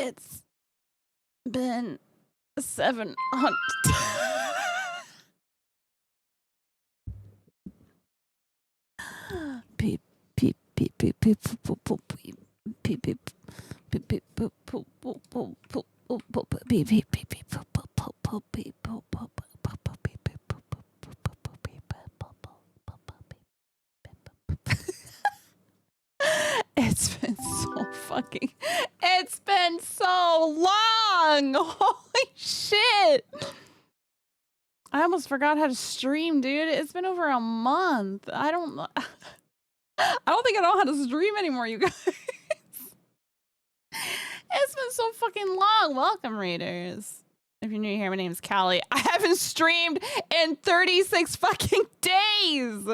It's been 700. Beep, beep, beep, beep, beep, beep, beep, beep, beep, beep, beep, beep, beep, beep, beep, beep, beep, beep, it's been so long. Holy shit. I almost forgot how to stream, dude. It's been over a month. I don't think I know how to stream anymore, you guys. It's been so fucking long. Welcome, Raiders. If you're new here, my name's Callie. I haven't streamed in 36 fucking days.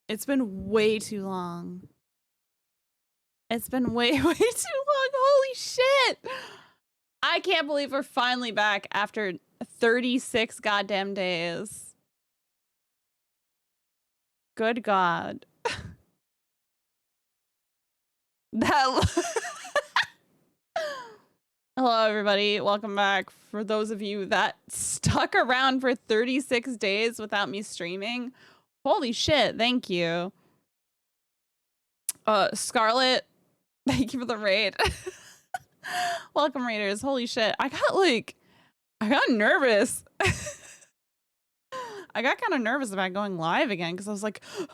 It's been way too long. It's been way too long. Holy shit. I can't believe we're finally back after 36 goddamn days. Good God. Hello, everybody. Welcome back. For those of you that stuck around for 36 days without me streaming, holy shit, thank you. Scarlet, thank you for the raid. Welcome, Raiders. Holy shit. I got nervous. I got kind of nervous about going live again because I was like, how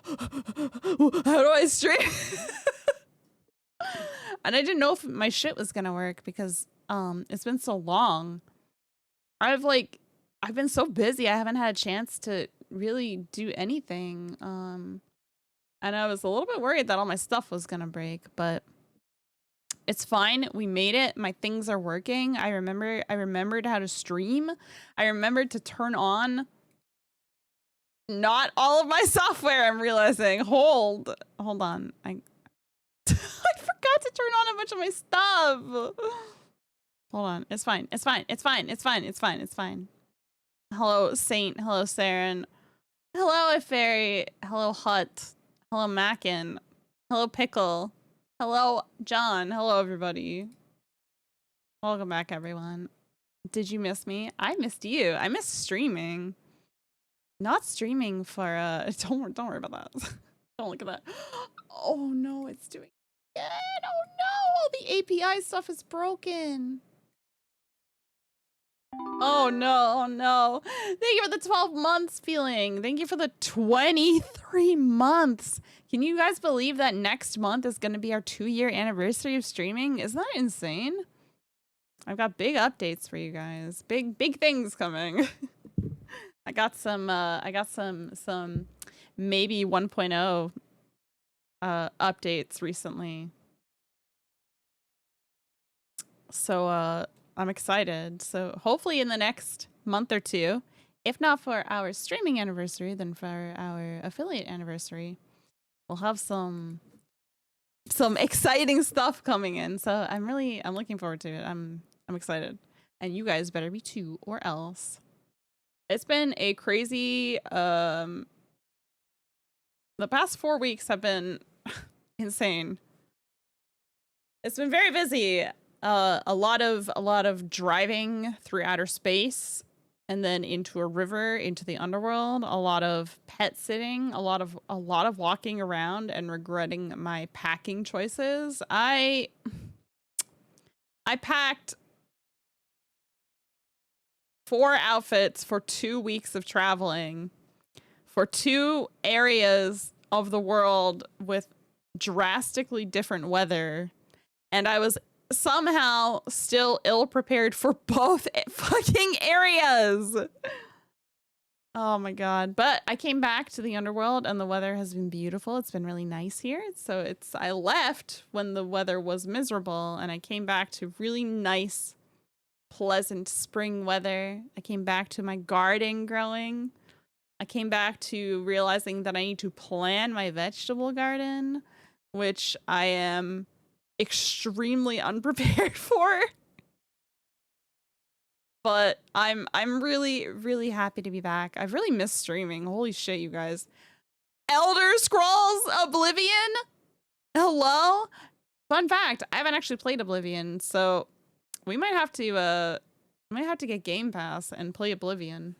do I stream? And I didn't know if my shit was gonna work because it's been so long. I've been so busy. I haven't had a chance to really do anything. And I was a little bit worried that all my stuff was gonna break, but it's fine. We made it. My things are working. I remembered how to stream. I remembered to turn on not all of my software. I'm realizing. Hold on. I forgot to turn on a bunch of my stuff. Hold on. It's fine. It's fine. It's fine. It's fine. It's fine. It's fine. Hello, Saint. Hello, Saren. Hello, Fairy. Hello, Hut. Hello, Mackin. Hello, Pickle. Hello, John. Hello, everybody. Welcome back, everyone. Did you miss me? I missed you. I missed streaming. Not streaming for don't worry about that. Don't look at that. Oh no, it's doing it. Oh no, all the API stuff is broken. Oh no, oh no. Thank you for the 12 months feeling. Thank you for the 23 months. Can you guys believe that next month is going to be our 2-year anniversary of streaming? Isn't that insane? I've got big updates for you guys. Big things coming. I got some maybe 1.0 updates recently. So I'm excited. So hopefully in the next month or two, if not for our streaming anniversary, then for our affiliate anniversary, we'll have some exciting stuff coming in. So I'm looking forward to it. I'm excited. And you guys better be too, or else. It's been a crazy the past 4 weeks have been insane. It's been very busy. A lot of driving through outer space and then into a river, into the underworld, a lot of pet sitting, a lot of walking around and regretting my packing choices. I packed 4 outfits for 2 weeks of traveling for 2 areas of the world with drastically different weather, and I was somehow still ill prepared for both fucking areas. Oh my god. But I came back to the underworld and the weather has been beautiful. It's been really nice here. So I left when the weather was miserable and I came back to really nice, pleasant spring weather. I came back to my garden growing. I came back to realizing that I need to plan my vegetable garden, which I am extremely unprepared for. But I'm really, really happy to be back. I've really missed streaming. Holy shit, you guys. Elder Scrolls Oblivion? Hello? Fun fact, I haven't actually played Oblivion, so we might have to get Game Pass and play Oblivion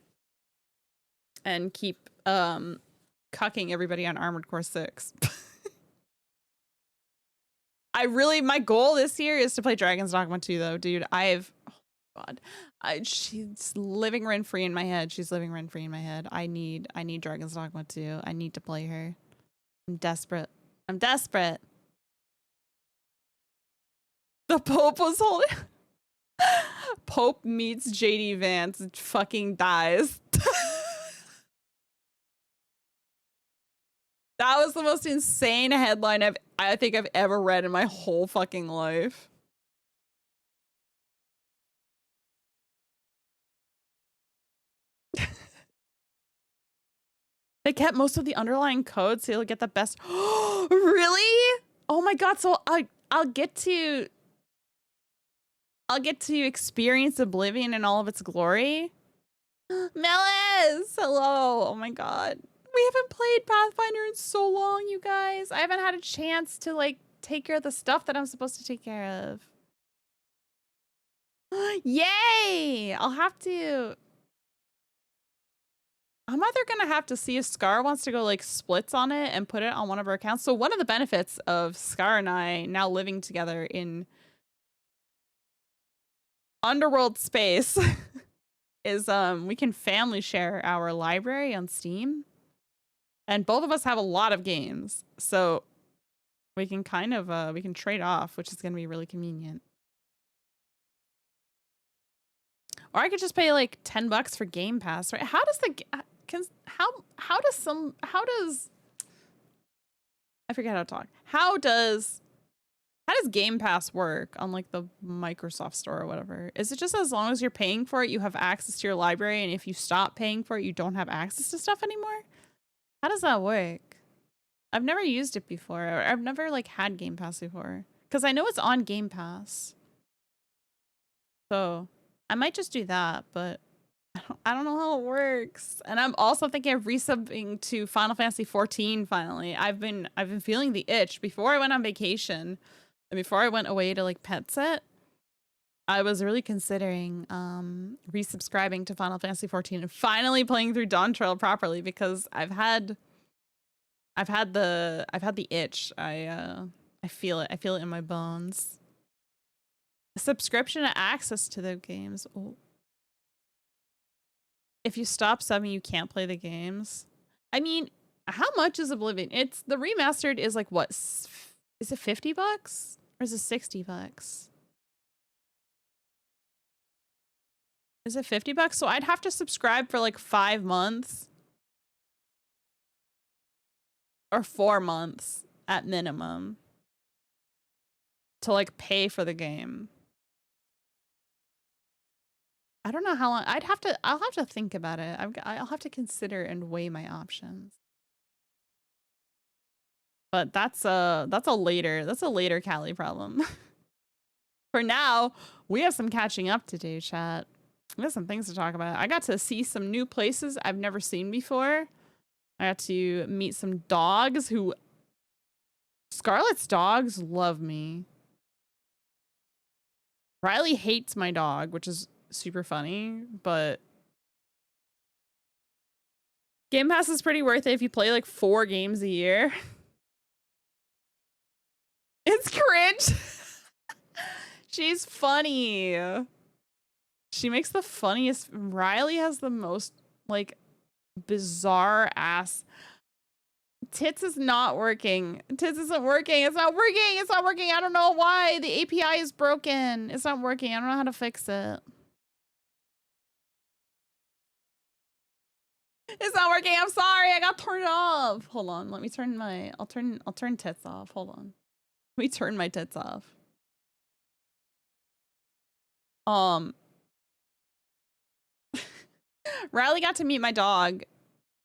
and keep cucking everybody on Armored Core 6. My goal this year is to play Dragon's Dogma 2 though, dude. Oh God. She's living rent free in my head. She's living rent free in my head. I need Dragon's Dogma 2. I need to play her. I'm desperate. I'm desperate. The Pope was holding. Pope meets JD Vance and fucking dies. That was the most insane headline I think I've ever read in my whole fucking life. They kept most of the underlying code so you'll get the best. Really? Oh my God. So I'll get to experience Oblivion in all of its glory. Melis! Hello. Oh my God. We haven't played Pathfinder in so long, you guys. I haven't had a chance to like take care of the stuff that I'm supposed to take care of. Yay! I'm either gonna have to see if Scar wants to go like splits on it and put it on one of our accounts. So one of the benefits of Scar and I now living together in Underworld space is we can family share our library on Steam. And both of us have a lot of games. So we can kind of we can trade off, which is gonna be really convenient. Or I could just pay like $10 for Game Pass, right? How does I forget how to talk. How does Game Pass work on like the Microsoft Store or whatever? Is it just as long as you're paying for it, you have access to your library, and if you stop paying for it, you don't have access to stuff anymore? How does that work? I've never used it before. I've never like had Game Pass before. Because I know it's on Game Pass. So I might just do that, but I don't know how it works. And I'm also thinking of resubbing to Final Fantasy 14 finally. I've been feeling the itch. Before I went on vacation and before I went away to like pet sit, I was really considering resubscribing to Final Fantasy 14 and finally playing through Dawn Trail properly because I've had the itch. I feel it. I feel it in my bones. Subscription and access to the games. Oh. If you stop subbing, you can't play the games. I mean, how much is Oblivion? It's the remastered is like what? Is it $50 or is it $60? Is it $50? So I'd have to subscribe for like 5 months or 4 months at minimum to like pay for the game. I don't know how long. I'll have to think about it. I'll have to consider and weigh my options. But that's a later Cali problem. For now, we have some catching up to do, chat. We have some things to talk about. I got to see some new places I've never seen before. I got to meet some dogs who... Scarlett's dogs love me. Riley hates my dog, which is super funny, but... Game Pass is pretty worth it if you play like 4 games a year. It's cringe. She's funny. She makes the funniest. Riley has the most like bizarre ass. Tits is not working. Tits isn't working. It's not working. It's not working. I don't know why. The API is broken. It's not working. I don't know how to fix it. It's not working. I'm sorry. I got turned off. Hold on. Let me turn my I'll turn tits off. Hold on. Let me turn my tits off. Riley got to meet my dog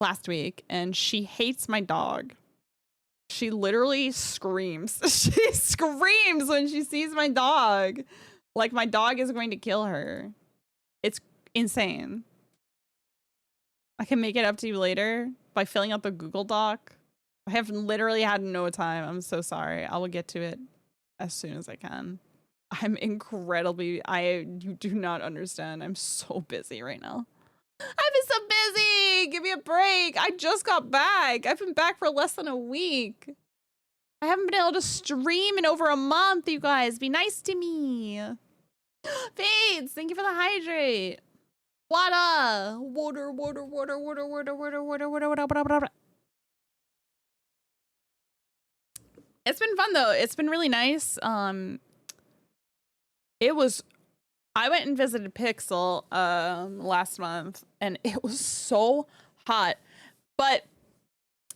last week and she hates my dog. She literally screams. She screams when she sees my dog. Like my dog is going to kill her. It's insane. I can make it up to you later by filling out the Google Doc. I have literally had no time. I'm so sorry. I will get to it as soon as I can. I'm incredibly, you do not understand. I'm so busy right now. I've been so busy. Give me a break. I just got back. I've been back for less than a week. I haven't been able to stream in over a month, you guys. Be nice to me. Fades, thank you for the hydrate. Water. Water, water, water, water, water, water, water, water, water, water, water. It's been fun though. It's been really nice. It was, I went and visited Pixel last month and it was so hot. But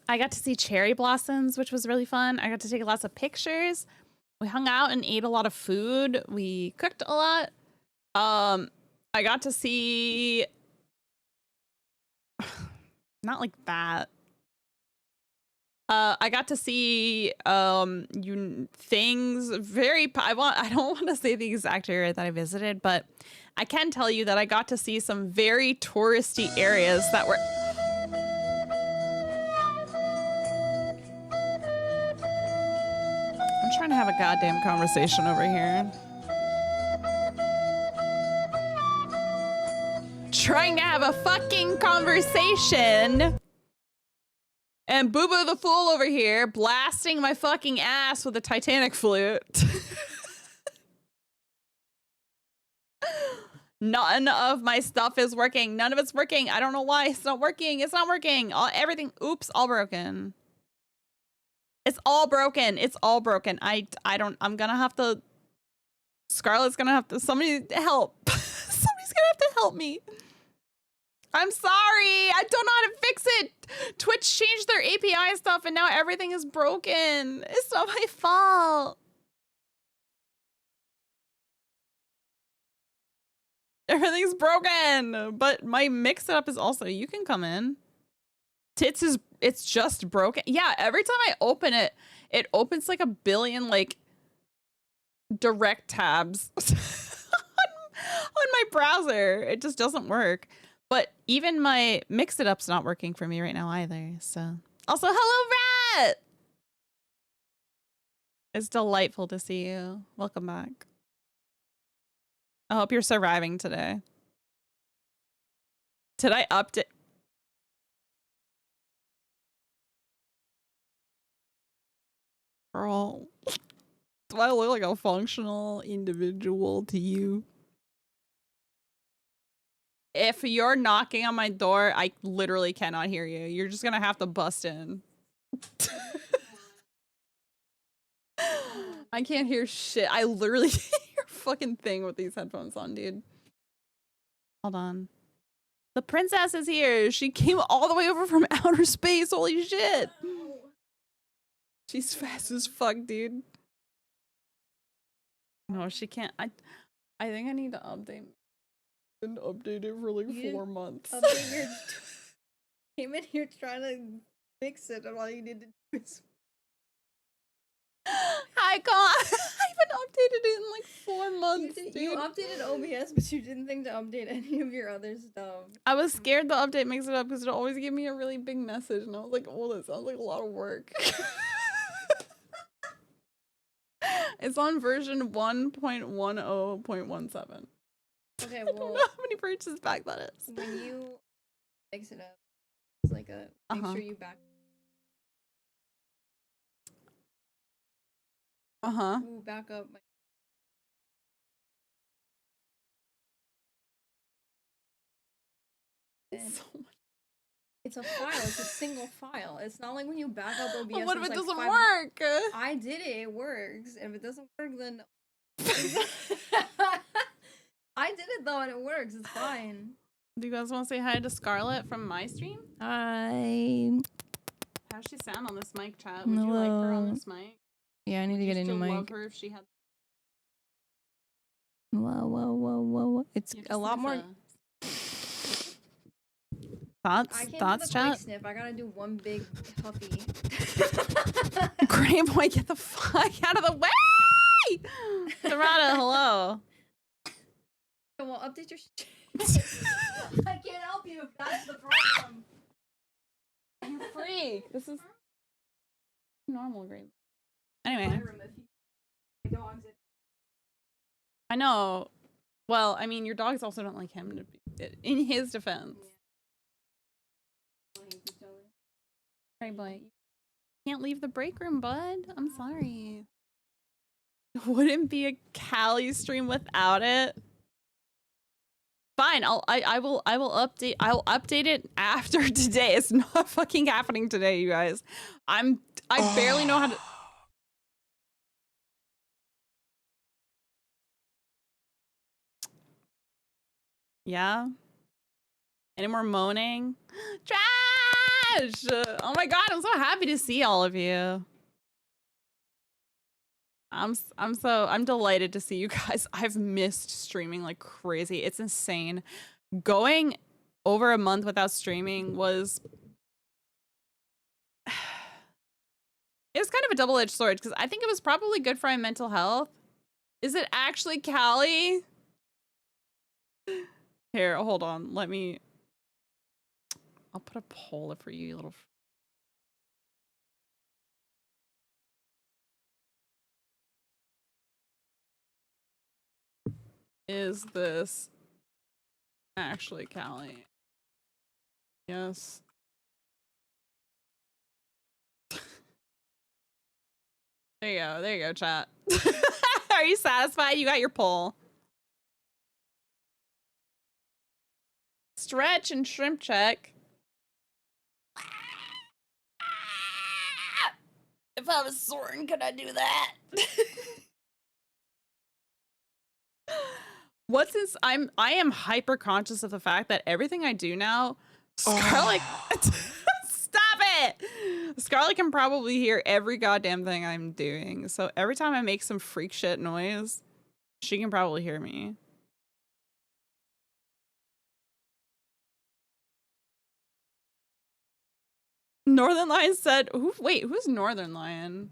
I got to see cherry blossoms, which was really fun. I got to take lots of pictures. We hung out and ate a lot of food. We cooked a lot. I got to see not like that. I got to see things very I don't want to say the exact area that I visited, but I can tell you that I got to see some very touristy areas that were I'm trying to have a goddamn conversation over here. Trying to have a fucking conversation. And Boo Boo the Fool over here blasting my fucking ass with a Titanic flute. None of my stuff is working. None of it's working. I don't know why it's not working. It's not working. Everything. Oops, all broken. It's all broken. It's all broken. I'm gonna have to. Scarlett's gonna have to. Somebody help. Somebody's gonna have to help me. I'm sorry. I don't know how to fix it. Twitch changed their API stuff and now everything is broken. It's not my fault. Everything's broken. But my mix it up is also, you can come in. It's just broken. Yeah, every time I open it, it opens like a billion like direct tabs on my browser. It just doesn't work. But even my mix it up's not working for me right now either. So also, hello, Rat. It's delightful to see you. Welcome back. I hope you're surviving today. Did I update? Girl, do I look like a functional individual to you? If you're knocking on my door, I literally cannot hear you. You're just gonna have to bust in. I can't hear shit. I literally can't hear a fucking thing with these headphones on, dude. Hold on. The princess is here. She came all the way over from outer space. Holy shit. She's fast as fuck, dude. No, she can't. I think I need to update. Been updated for like 4 months. Came in here trying to fix it, and all you did to do is. I can't. I haven't updated it in like 4 months. You updated OBS, but you didn't think to update any of your other stuff. I was scared the update makes it up because it always gave me a really big message, and I was like, "Oh, that sounds like a lot of work." It's on version 1.10.17. Okay, well, I don't know how many versions back that is. When you fix it up, it's like a make sure you back. Ooh, back up. So much. It's a file. It's a single file. It's not like when you back up OBS. Well, what if it like doesn't work? I did it. It works. If it doesn't work, then I did it though, and it works. It's fine. Do you guys want to say hi to Scarlett from my stream? Hi. How's she sound on this mic, chat? Would you like her on this mic? Yeah, I need to get a new mic. Love her if she had. Whoa. It's a lot more. Thoughts, chat? Sniff. I gotta do one big huffy. Graham, boy, get the fuck out of the way! Dorada, hello. Well, update your shit. I can't help you if that's the problem. You freak. This is normal, Graham. Anyway. dogs. I know. Well, I mean, your dogs also don't like him, to be, in his defense. Right, boy. You can't leave the break room, bud. I'm sorry. Wouldn't be a Callie stream without it. Fine, I will update it after today. It's not fucking happening today, you guys. I barely know how to. Yeah. Any more moaning? Trash! Oh my god, I'm so happy to see all of you. I'm delighted to see you guys. I've missed streaming like crazy. It's insane. Going over a month without streaming was it was kind of a double-edged sword because I think it was probably good for my mental health. Is it actually Callie? Here, hold on. I'll put a poll up for you, you little. Is this actually Callie? Yes. There you go, chat. Are you satisfied? You got your poll. Stretch and shrimp check. If I was Soren, could I do that? I am hyper conscious of the fact that everything I do now, Scarlet stop it! Scarlet can probably hear every goddamn thing I'm doing. So every time I make some freak shit noise, she can probably hear me. Northern Lion said, wait, who's Northern Lion?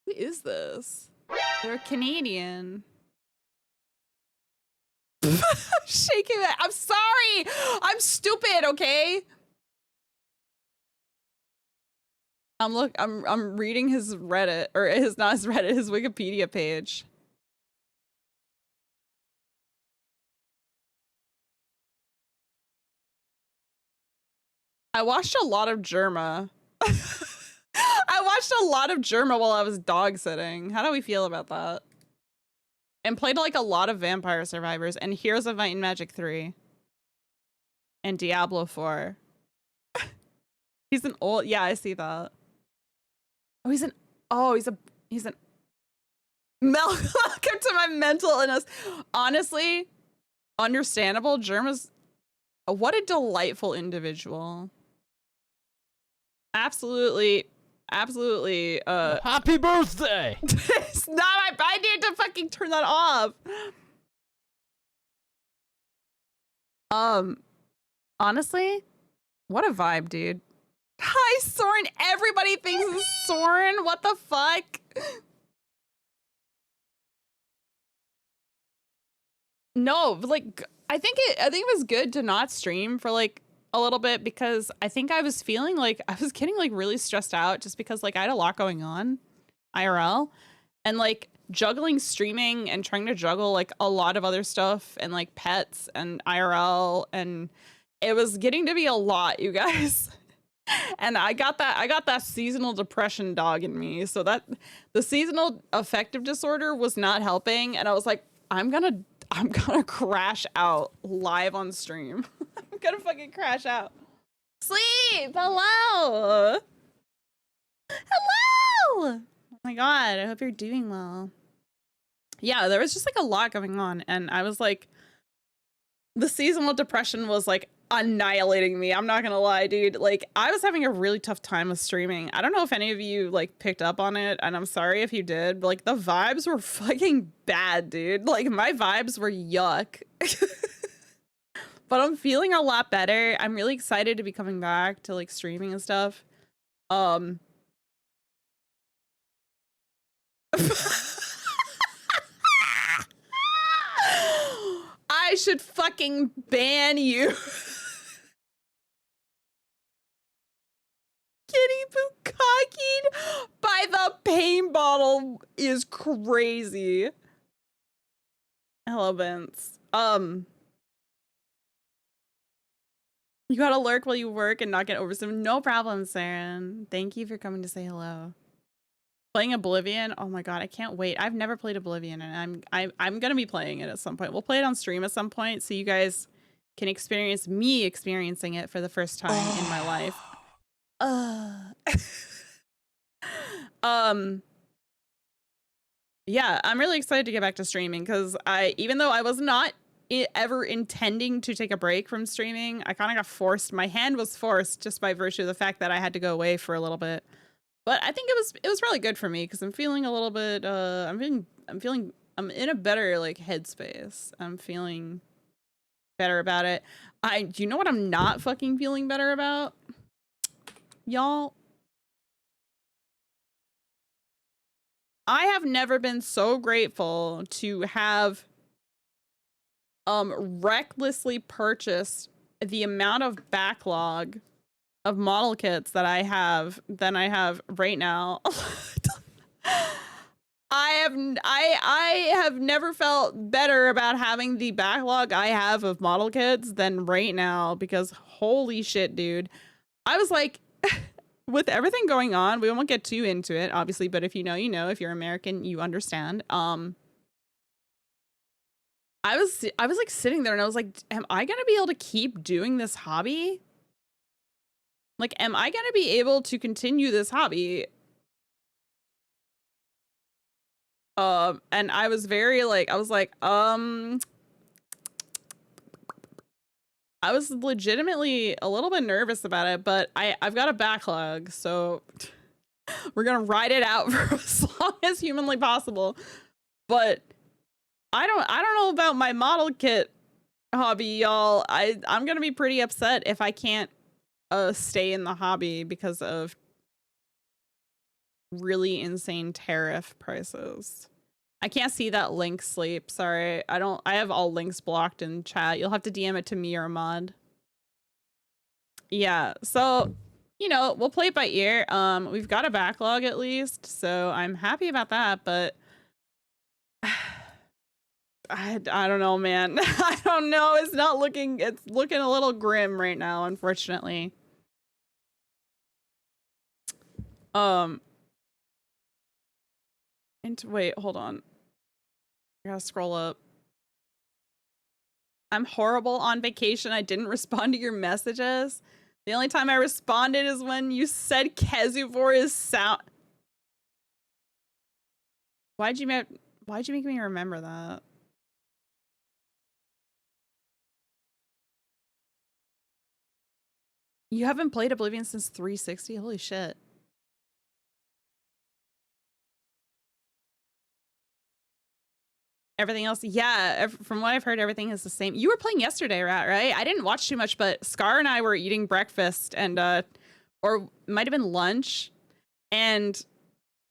Who is this? They're Canadian. Shaking it. I'm sorry. I'm stupid, okay? I'm reading his Reddit, or not his Reddit, his Wikipedia page. I watched a lot of Germa. I watched a lot of Germa while I was dog sitting. How do we feel about that? And played like a lot of Vampire Survivors and Heroes of Might and Magic 3. And Diablo 4. He's an old, yeah, I see that. Oh, he's an welcome to my mental illness. Honestly, understandable. Germa's, what a delightful individual. Absolutely. Happy birthday! It's not I need to fucking turn that off. Honestly, what a vibe, dude. Hi, Soren. Everybody thinks it's Soren. What the fuck? No, like I think it was good to not stream for like a little bit because I think I was feeling like I was getting like really stressed out just because like I had a lot going on IRL and like juggling streaming and trying to juggle like a lot of other stuff and like pets and IRL, and it was getting to be a lot, you guys. And I got that seasonal depression dog in me, so that the seasonal affective disorder was not helping, and I was like, I'm gonna crash out live on stream. I'm gonna fucking crash out. Sleep! Hello! Hello! Oh my god, I hope you're doing well. Yeah, there was just like a lot going on, and I was like, the seasonal depression was like annihilating me. I'm not gonna lie, dude. Like, I was having a really tough time with streaming. I don't know if any of you like picked up on it, and I'm sorry if you did, but like the vibes were fucking bad, dude. Like my vibes were yuck. But I'm feeling a lot better. I'm really excited to be coming back to like streaming and stuff. I should fucking ban you. fucking by the pain bottle is crazy. Hello, Vince. You gotta lurk while you work and not get over some. No problem, Saren. Thank you for coming to say hello. Playing Oblivion. Oh my god, I can't wait. I've never played Oblivion, and I'm gonna be playing it at some point. We'll play it on stream at some point, so you guys can experience me experiencing it for the first time in my life. Yeah, I'm really excited to get back to streaming because even though I was not ever intending to take a break from streaming, I kind of got forced. My hand was forced just by virtue of the fact that I had to go away for a little bit. But I think it was really good for me because I'm feeling a little bit. I'm in a better like headspace. I'm feeling better about it. Do you know what I'm not fucking feeling better about, y'all? I have never been so grateful to have recklessly purchased the amount of backlog of model kits that I have than I have right now. I have never felt better about having the backlog I have of model kits than right now, because holy shit, dude. I was like, with everything going on, we won't get too into it, obviously, but if you know, you know. If you're American, you understand. I was like sitting there and I was like, am I gonna be able to keep doing this hobby? Like, am I gonna be able to continue this hobby? And I was very like, I was legitimately a little bit nervous about it, but I've got a backlog, so we're gonna ride it out for as long as humanly possible. But I don't know about my model kit hobby, y'all. I'm gonna be pretty upset if I can't stay in the hobby because of really insane tariff prices. I can't see that link, Sleep. Sorry. I have all links blocked in chat. You'll have to DM it to me or Mod. Yeah, so, you know, we'll play it by ear. We've got a backlog at least, so I'm happy about that, but I don't know, man. I don't know. It's looking a little grim right now, unfortunately. Wait, hold on. I gotta scroll up. I'm horrible on vacation. I didn't respond to your messages. The only time I responded is when you said Kezuvor is sound. Why'd you make me remember that? You haven't played Oblivion since 360? Holy shit. Everything else, yeah, from what I've heard, everything is the same. You were playing yesterday, right? I didn't watch too much, but Scar and I were eating breakfast and or it might have been lunch, and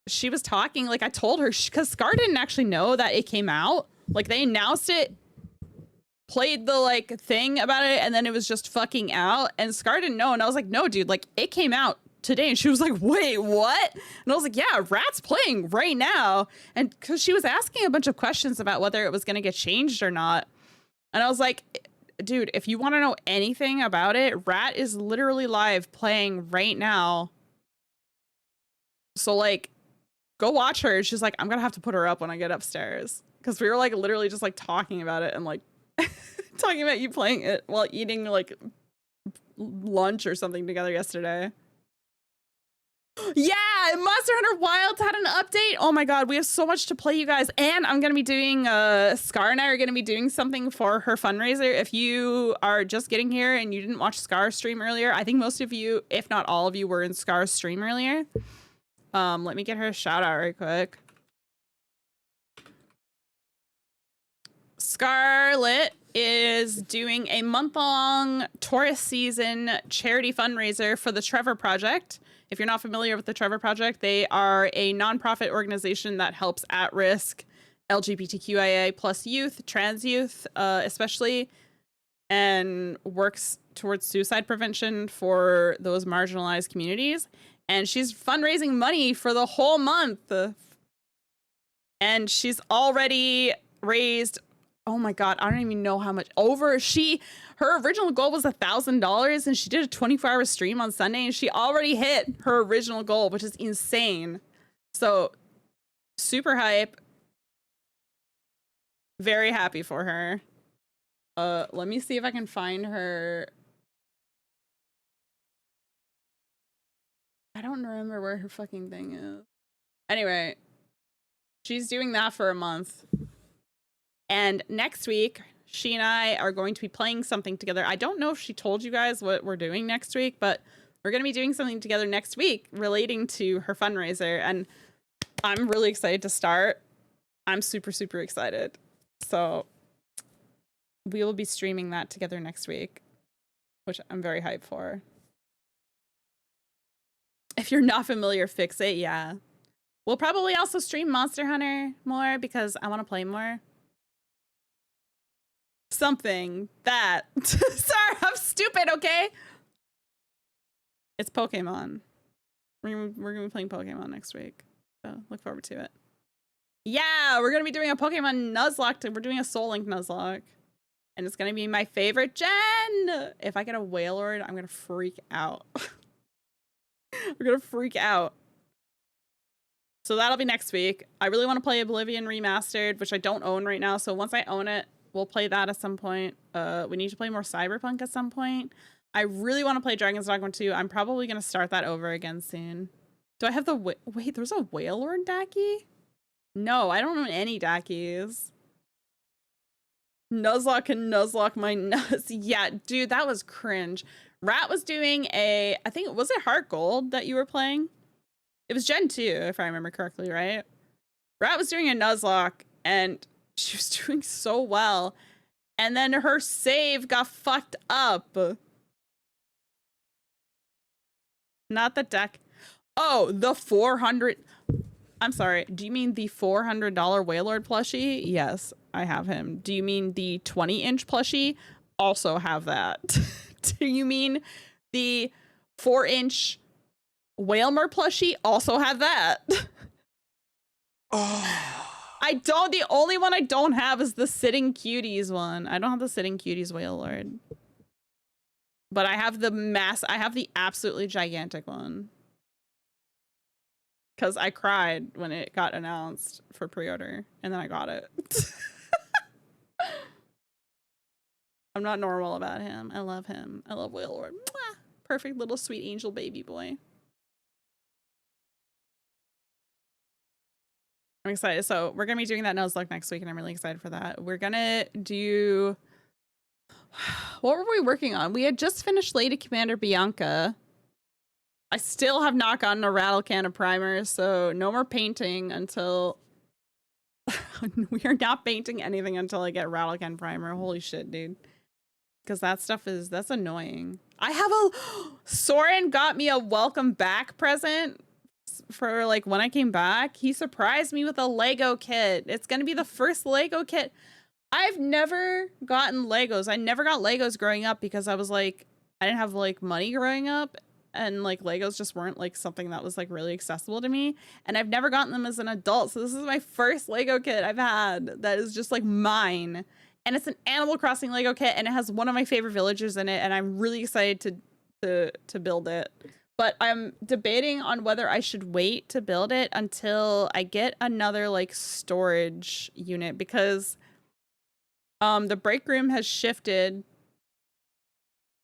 she was talking, like I told her, because Scar didn't actually know that it came out. Like they announced it, played the like thing about it, and then it was just fucking out, and Scar didn't know, and I was like, no, dude, like it came out today. And she was like, wait, what? And I was like, yeah, Rat's playing right now. And because she was asking a bunch of questions about whether it was going to get changed or not. And I was like, dude, if you want to know anything about it, Rat is literally live playing right now. So like, go watch her. She's like, I'm gonna have to put her up when I get upstairs, because we were like literally just like talking about it and like talking about you playing it while eating like lunch or something together yesterday. Yeah, Monster Hunter Wilds had an update. Oh my god, we have so much to play, you guys. And I'm gonna be doing Scar and I are gonna be doing something for her fundraiser. If you are just getting here and you didn't watch Scar's stream earlier, I think most of you, if not all of you, were in Scar's stream earlier. Let me get her a shout out right quick. Scarlet is doing a month-long Taurus season charity fundraiser for the Trevor Project. If you're not familiar with the Trevor Project, they are a nonprofit organization that helps at-risk LGBTQIA plus youth, trans youth, especially, and works towards suicide prevention for those marginalized communities. And she's fundraising money for the whole month. And she's already raised, oh my God, I don't even know how much. Her original goal was $1,000 and she did a 24-hour stream on Sunday and she already hit her original goal, which is insane. So super hype. Very happy for her. Let me see if I can find her. I don't remember where her fucking thing is. Anyway, she's doing that for a month. And next week, she and I are going to be playing something together. I don't know if she told you guys what we're doing next week, but we're going to be doing something together next week relating to her fundraiser. And I'm really excited to start. I'm super, super excited. So we will be streaming that together next week, which I'm very hyped for. If you're not familiar, fix it. Yeah. We'll probably also stream Monster Hunter more because I want to play more. Something that sorry, I'm stupid, okay? It's Pokemon. We're gonna be playing Pokemon next week. So look forward to it. Yeah, we're gonna be doing a Pokemon Nuzlocke. We're doing a Soul Link Nuzlocke. And it's gonna be my favorite gen. If I get a Wailord, I'm gonna freak out. We're gonna freak out. So that'll be next week. I really want to play Oblivion Remastered, which I don't own right now. So once I own it, we'll play that at some point. We need to play more Cyberpunk at some point. I really want to play Dragon's Dogma 2. I'm probably going to start that over again soon. Do I have the... Wait, there's a Wailord Daki? No, I don't own any Dakis. Nuzlocke can Nuzlocke my nuts. Yeah, dude, that was cringe. Rat was doing a... I think... Was it Heart Gold that you were playing? It was Gen 2, if I remember correctly, right? Rat was doing a Nuzlocke, and she was doing so well. And then her save got fucked up. Not the deck. Oh, the 400... I'm sorry. Do you mean the $400 Wailord plushie? Yes, I have him. Do you mean the 20-inch plushie? Also have that. Do you mean the 4-inch Whalmer plushie? Also have that. Oh. The only one I don't have is the Sitting Cuties one. I don't have the Sitting Cuties Wailord. But I have the absolutely gigantic one. Because I cried when it got announced for pre-order, and then I got it. I'm not normal about him. I love him. I love Wailord. Mwah! Perfect little sweet angel baby boy. I'm excited. So we're going to be doing that Nuzlocke next week, and I'm really excited for that. We're going to do... What were we working on? We had just finished Lady Commander Bianca. I still have not gotten a rattle can of primer, so no more painting until... We are not painting anything until I get rattle can primer. Holy shit, dude. Because that stuff that's annoying. I have Soren got me a welcome back present for like when I came back. He surprised me with a Lego kit. It's going to be the first Lego kit. I've never gotten Legos. I never got Legos growing up because I was like, I didn't have like money growing up. And like Legos just weren't like something that was like really accessible to me. And I've never gotten them as an adult. So this is my first Lego kit I've had that is just like mine. And it's an Animal Crossing Lego kit and it has one of my favorite villagers in it. And I'm really excited to build it. But I'm debating on whether I should wait to build it until I get another like storage unit because the break room has shifted.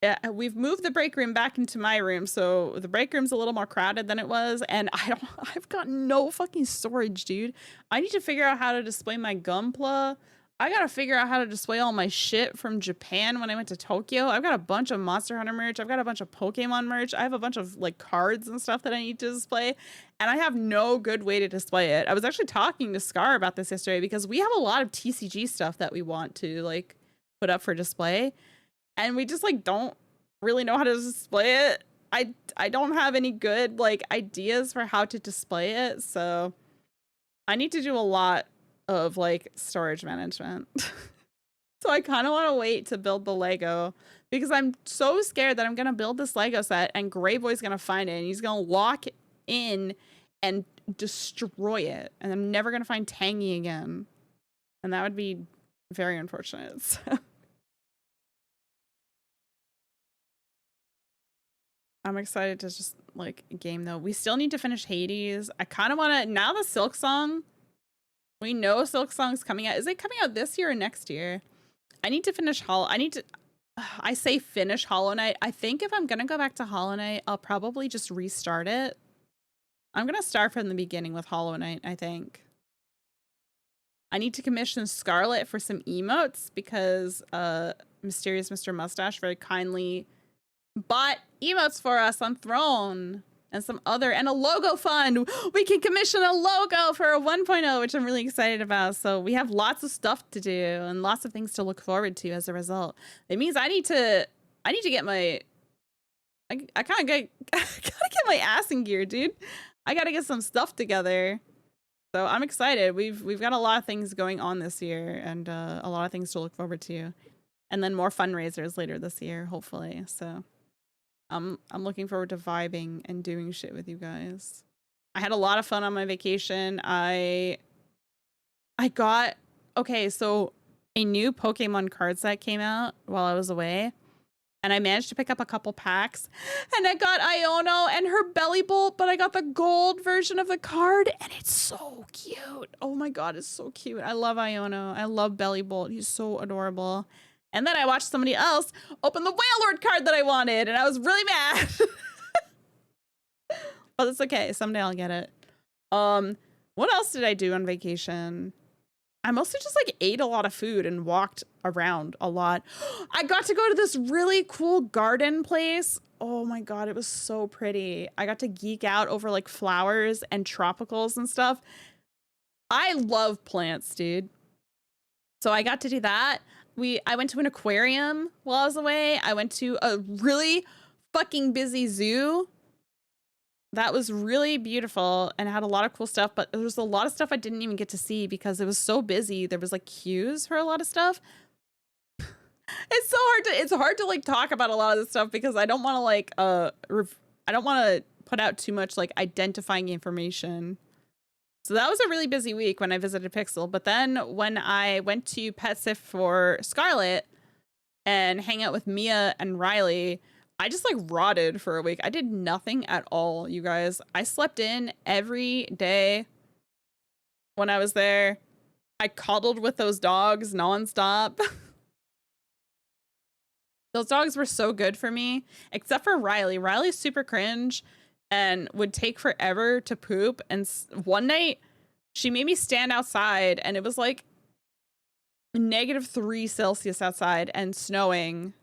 Yeah, we've moved the break room back into my room, so the break room's a little more crowded than it was, and I've got no fucking storage, dude. I need to figure out how to display my Gunpla. I gotta figure out how to display all my shit from Japan when I went to Tokyo. I've got a bunch of Monster Hunter merch. I've got a bunch of Pokemon merch. I have a bunch of like cards and stuff that I need to display, and I have no good way to display it. I was actually talking to Scar about this yesterday because we have a lot of TCG stuff that we want to like put up for display. And we just like don't really know how to display it. I don't have any good like ideas for how to display it. So I need to do a lot of like storage management. So I kind of want to wait to build the Lego because I'm so scared that I'm going to build this Lego set and Gray Boy's going to find it and he's going to walk in and destroy it. And I'm never going to find Tangy again. And that would be very unfortunate. So. I'm excited to just like game though. We still need to finish Hades. I kind of want to, now the Silk Song, we know Silk Song's coming out. Is it coming out this year or next year? I need to finish I say finish Hollow Knight. I think if I'm going to go back to Hollow Knight, I'll probably just restart it. I'm going to start from the beginning with Hollow Knight, I think. I need to commission Scarlet for some emotes because Mysterious Mr. Mustache very kindly bought emotes for us on Throne and a logo fund. We can commission a logo for a 1.0, which I'm really excited about. So we have lots of stuff to do and lots of things to look forward to as a result. It means I need to get my, I gotta get my ass in gear, dude. I gotta get some stuff together. So I'm excited. We've got a lot of things going on this year and a lot of things to look forward to. And then more fundraisers later this year, hopefully. So I'm looking forward to vibing and doing shit with you guys. I had a lot of fun on my vacation. I got, okay, so a new Pokemon card set came out while I was away. And I managed to pick up a couple packs. And I got Iono and her Belly Bolt, but I got the gold version of the card. And it's so cute. Oh my god, it's so cute. I love Iono. I love Belly Bolt. He's so adorable. And then I watched somebody else open the Whale Lord card that I wanted. And I was really mad. But it's okay. Someday I'll get it. What else did I do on vacation? I mostly just like ate a lot of food and walked around a lot. I got to go to this really cool garden place. Oh my god, it was so pretty. I got to geek out over like flowers and tropicals and stuff. I love plants, dude. So I got to do that. I went to an aquarium while I was away. I went to a really fucking busy zoo. That was really beautiful and had a lot of cool stuff, but there was a lot of stuff I didn't even get to see because it was so busy. There was like queues for a lot of stuff. It's hard to like talk about a lot of this stuff because I don't want to like I don't want to put out too much like identifying information. So that was a really busy week when I visited Pixel. But then when I went to PetSif for Scarlet and hang out with Mia and Riley, I just like rotted for a week. I did nothing at all, you guys. I slept in every day when I was there. I cuddled with those dogs nonstop. Those dogs were so good for me, except for Riley. Riley's super cringe and would take forever to poop. And one night she made me stand outside and it was like -3 Celsius outside and snowing.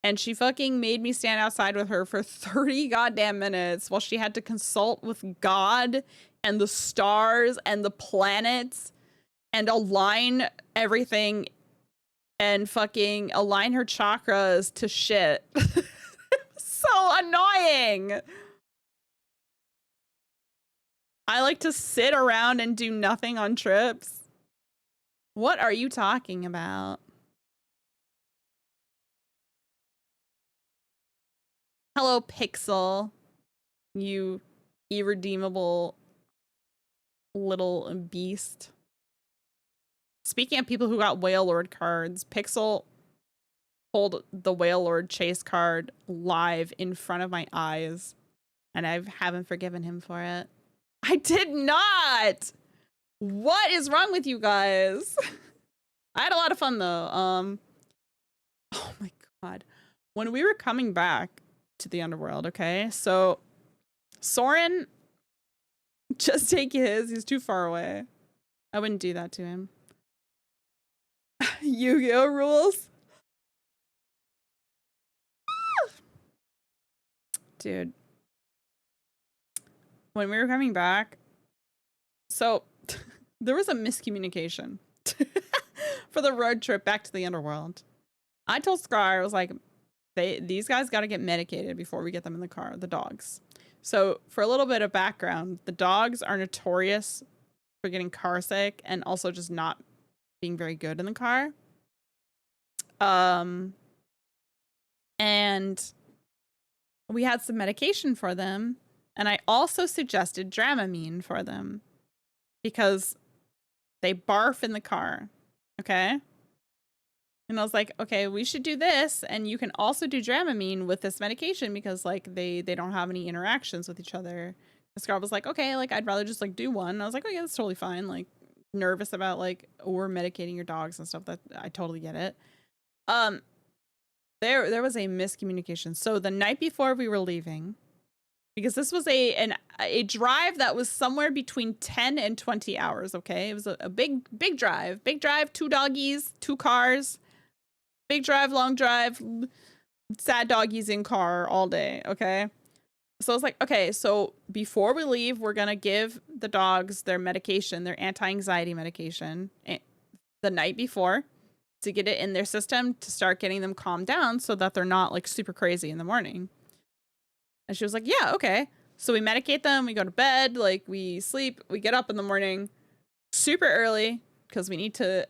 And she fucking made me stand outside with her for 30 goddamn minutes while she had to consult with God and the stars and the planets and align everything and fucking align her chakras to shit. So annoying. I like to sit around and do nothing on trips. What are you talking about? Hello, Pixel. You irredeemable little beast. Speaking of people who got Whale Lord cards, Pixel pulled the Whale Lord chase card live in front of my eyes, and I haven't forgiven him for it. I did not! What is wrong with you guys? I had a lot of fun, though. Oh my god. When we were coming back to the underworld, okay? So, Soren, just take his. He's too far away. I wouldn't do that to him. Yu-Gi-Oh rules. Dude. When we were coming back, so there was a miscommunication for the road trip back to the underworld. I told Scar, I was like, these guys got to get medicated before we get them in the car, the dogs. So for a little bit of background, the dogs are notorious for getting car sick and also just not being very good in the car. And we had some medication for them. And I also suggested Dramamine for them because they barf in the car. Okay. And I was like, okay, we should do this. And you can also do Dramamine with this medication because like they don't have any interactions with each other. Scar was like, okay, like I'd rather just like do one. And I was like, oh yeah, that's totally fine. Like nervous about like over medicating your dogs and stuff. That I totally get it. There was a miscommunication. So the night before we were leaving, because this was a drive that was somewhere between 10 and 20 hours. Okay. It was a big drive, 2 doggies, 2 cars, big drive, long drive, sad doggies in car all day. Okay. So I was like, okay, so before we leave, we're going to give the dogs their medication, their anti-anxiety medication the night before to get it in their system to start getting them calmed down so that they're not like super crazy in the morning. And she was like, yeah, okay. So we medicate them. We go to bed, like we sleep, we get up in the morning super early because we need to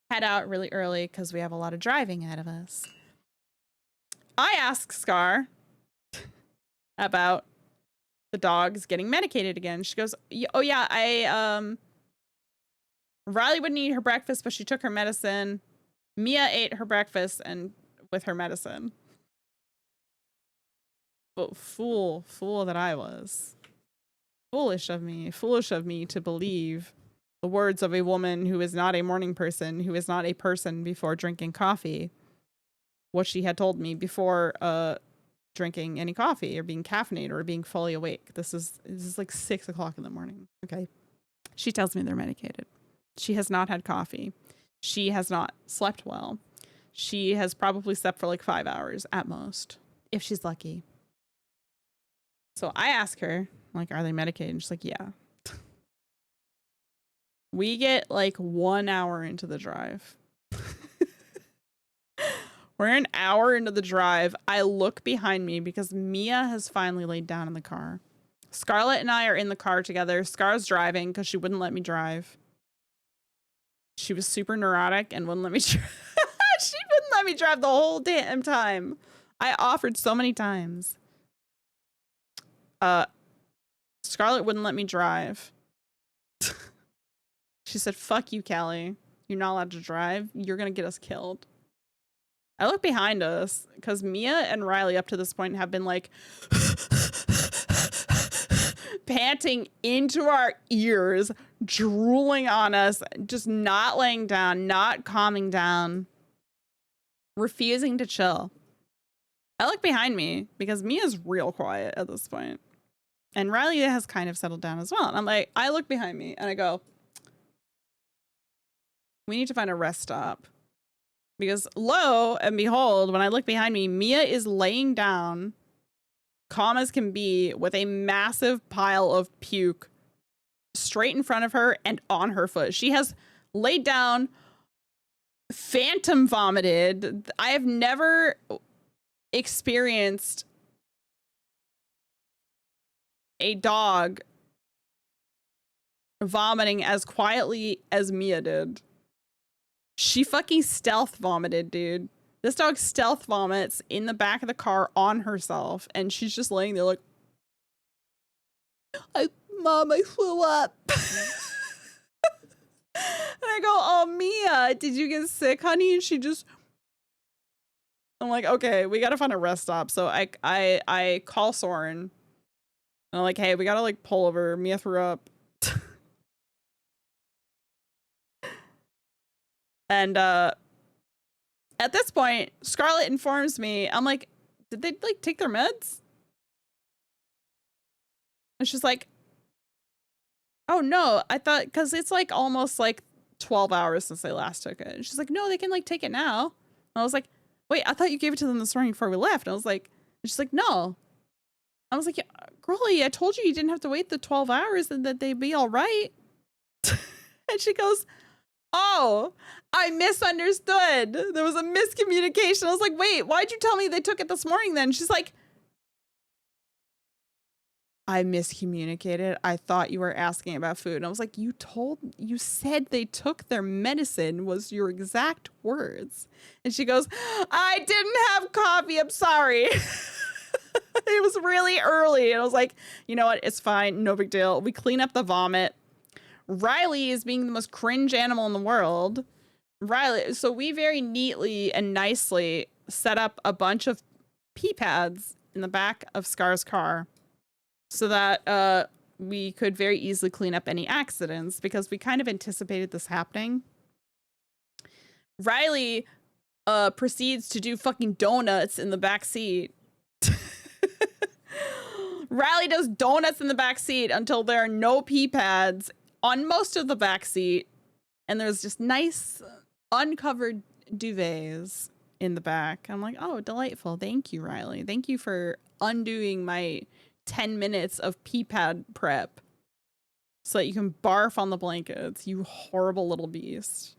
head out really early because we have a lot of driving ahead of us. I asked Scar about the dogs getting medicated again. She goes, oh yeah, Riley wouldn't eat her breakfast, but she took her medicine. Mia ate her breakfast and with her medicine. But fool that I was. Foolish of me to believe the words of a woman who is not a morning person, who is not a person before drinking coffee. What she had told me before drinking any coffee or being caffeinated or being fully awake. This is like 6 o'clock in the morning. Okay. She tells me they're medicated. She has not had coffee. She has not slept well. She has probably slept for like 5 hours at most, if she's lucky. So I ask her, like, are they medicated? And she's like, yeah. We get like 1 hour into the drive. We're an hour into the drive. I look behind me because Mia has finally laid down in the car. Scarlett and I are in the car together. Scar's driving because she wouldn't let me drive. She was super neurotic and wouldn't let me drive. She wouldn't let me drive the whole damn time. I offered so many times. Scarlett wouldn't let me drive. She said, fuck you, Callie. You're not allowed to drive. You're going to get us killed. I look behind us because Mia and Riley up to this point have been like panting into our ears, drooling on us, just not laying down, not calming down, refusing to chill. I look behind me because Mia's real quiet at this point. And Riley has kind of settled down as well. And I'm like, I look behind me and I go, we need to find a rest stop. Because lo and behold, when I look behind me, Mia is laying down, calm as can be, with a massive pile of puke straight in front of her and on her foot. She has laid down, phantom vomited. I have never experienced a dog vomiting as quietly as Mia did. She fucking stealth vomited, dude. This dog stealth vomits in the back of the car on herself, and she's just laying there like, Mom, I flew up. And I go, oh, Mia, did you get sick, honey? And she just, I'm like, okay, we gotta find a rest stop. So I call Soren. And I'm like, hey, we gotta like pull over. Mia threw up. And at this point, Scarlett informs me, I'm like, did they like take their meds? And she's like, oh no, I thought, because it's like almost like 12 hours since they last took it. And she's like, no, they can like take it now. And I was like, wait, I thought you gave it to them this morning before we left. And I was like, and she's like, no. I was like, yeah, girlie, I told you didn't have to wait the 12 hours and that they'd be all right. And she goes, oh, I misunderstood. There was a miscommunication. I was like, wait, why'd you tell me they took it this morning then? She's like, I miscommunicated. I thought you were asking about food. And I was like, you said they took their medicine was your exact words. And she goes, I didn't have coffee. I'm sorry. It was really early. And I was like, you know what? It's fine. No big deal. We clean up the vomit. Riley is being the most cringe animal in the world. Riley. So we very neatly and nicely set up a bunch of pee pads in the back of Scar's car, so that we could very easily clean up any accidents, because we kind of anticipated this happening. Riley proceeds to do fucking donuts in the back seat. Riley does donuts in the back seat until there are no pee pads on most of the back seat, and there's just nice uncovered duvets in the back. I'm like, oh, delightful. Thank you, Riley. Thank you for undoing my 10 minutes of pee pad prep so that you can barf on the blankets, you horrible little beast.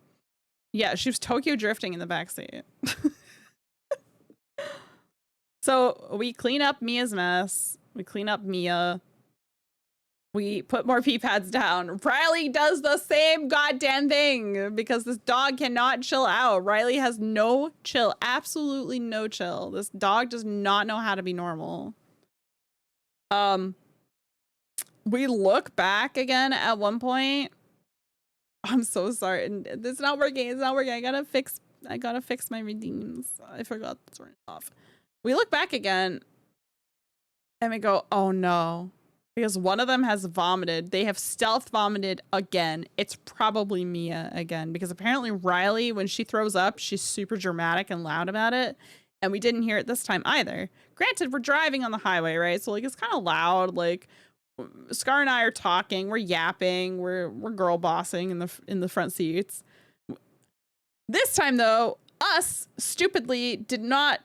Yeah, she was Tokyo drifting in the backseat. So we clean up Mia's mess. We clean up Mia. We put more pee pads down. Riley does the same goddamn thing because this dog cannot chill out. Riley has no chill, absolutely no chill. This dog does not know how to be normal. We look back again at one point. I'm so sorry. And it's not working. It's not working. I gotta fix my redeems. I forgot to turn it off. We look back again and we go, oh no. Because one of them has vomited. They have stealth vomited again. It's probably Mia again. Because apparently Riley, when she throws up, she's super dramatic and loud about it. And we didn't hear it this time either. Granted, we're driving on the highway, right? So like it's kind of loud. Like Scar and I are talking, we're yapping, we're girl bossing in the front seats. This time though, us stupidly did not